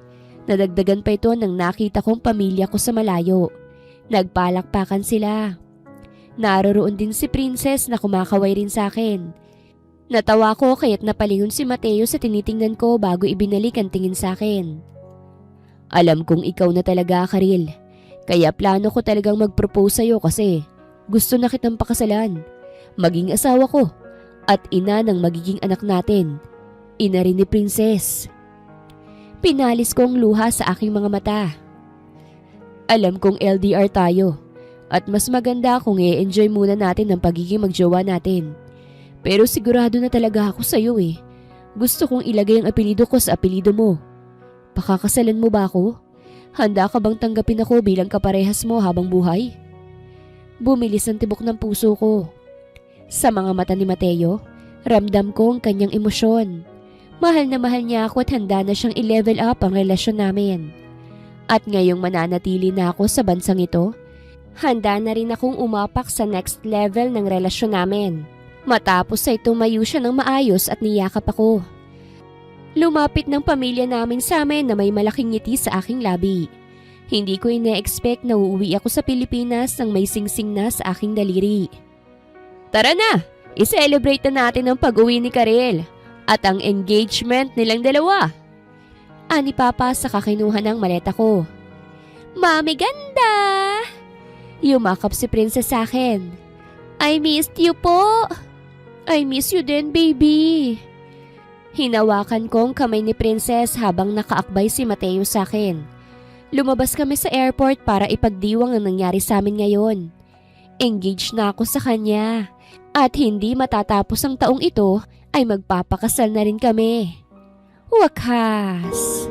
Nadagdagan pa ito nang nakita kong pamilya ko sa malayo. Nagpalakpakan sila. Naroroon din si Princess na kumakaway rin sa akin. Natawa ko kaya't napalingon si Mateo sa tinitingnan ko bago ibinalik ang tingin sa akin. Alam kong ikaw na talaga, Karil. Kaya plano ko talagang mag-propose sa'yo kasi gusto na kitang pakasalan. Maging asawa ko at ina ng magiging anak natin. Ina rin ni Princess. Pinalis ko ang luha sa aking mga mata. Alam kong LDR tayo at mas maganda kung i-enjoy muna natin ang pagiging magjowa natin. Pero sigurado na talaga ako sa iyo eh. Gusto kong ilagay ang apelido ko sa apelido mo. Pakakasalan mo ba ako? Handa ka bang tanggapin ako bilang kaparehas mo habang buhay? Bumilis ang tibok ng puso ko. Sa mga mata ni Mateo, ramdam ko ang kanyang emosyon. Mahal na mahal niya ako at handa na siyang i-level up ang relasyon namin. At ngayong mananatili na ako sa bansang ito, handa na rin akong umapak sa next level ng relasyon namin. Matapos ay tumayo siya ng maayos at niyakap ako. Lumapit ng pamilya namin sa amin na may malaking ngiti sa aking labi. Hindi ko ine-expect na uuwi ako sa Pilipinas nang may singsing na sa aking daliri. Tara na! I-celebrate na natin ang pag-uwi ni Karil at ang engagement nilang dalawa. Ani Papa sa kakinuha ng maleta ko. Mami ganda! Yumakap si Princess sa akin. I missed you po! I miss you din, baby! Hinawakan ko ang kamay ni Princess habang nakaakbay si Mateo sa akin. Lumabas kami sa airport para ipagdiwang ang nangyari sa amin ngayon. Engaged na ako sa kanya. At hindi matatapos ang taong ito ay magpapakasal na rin kami. Wakas!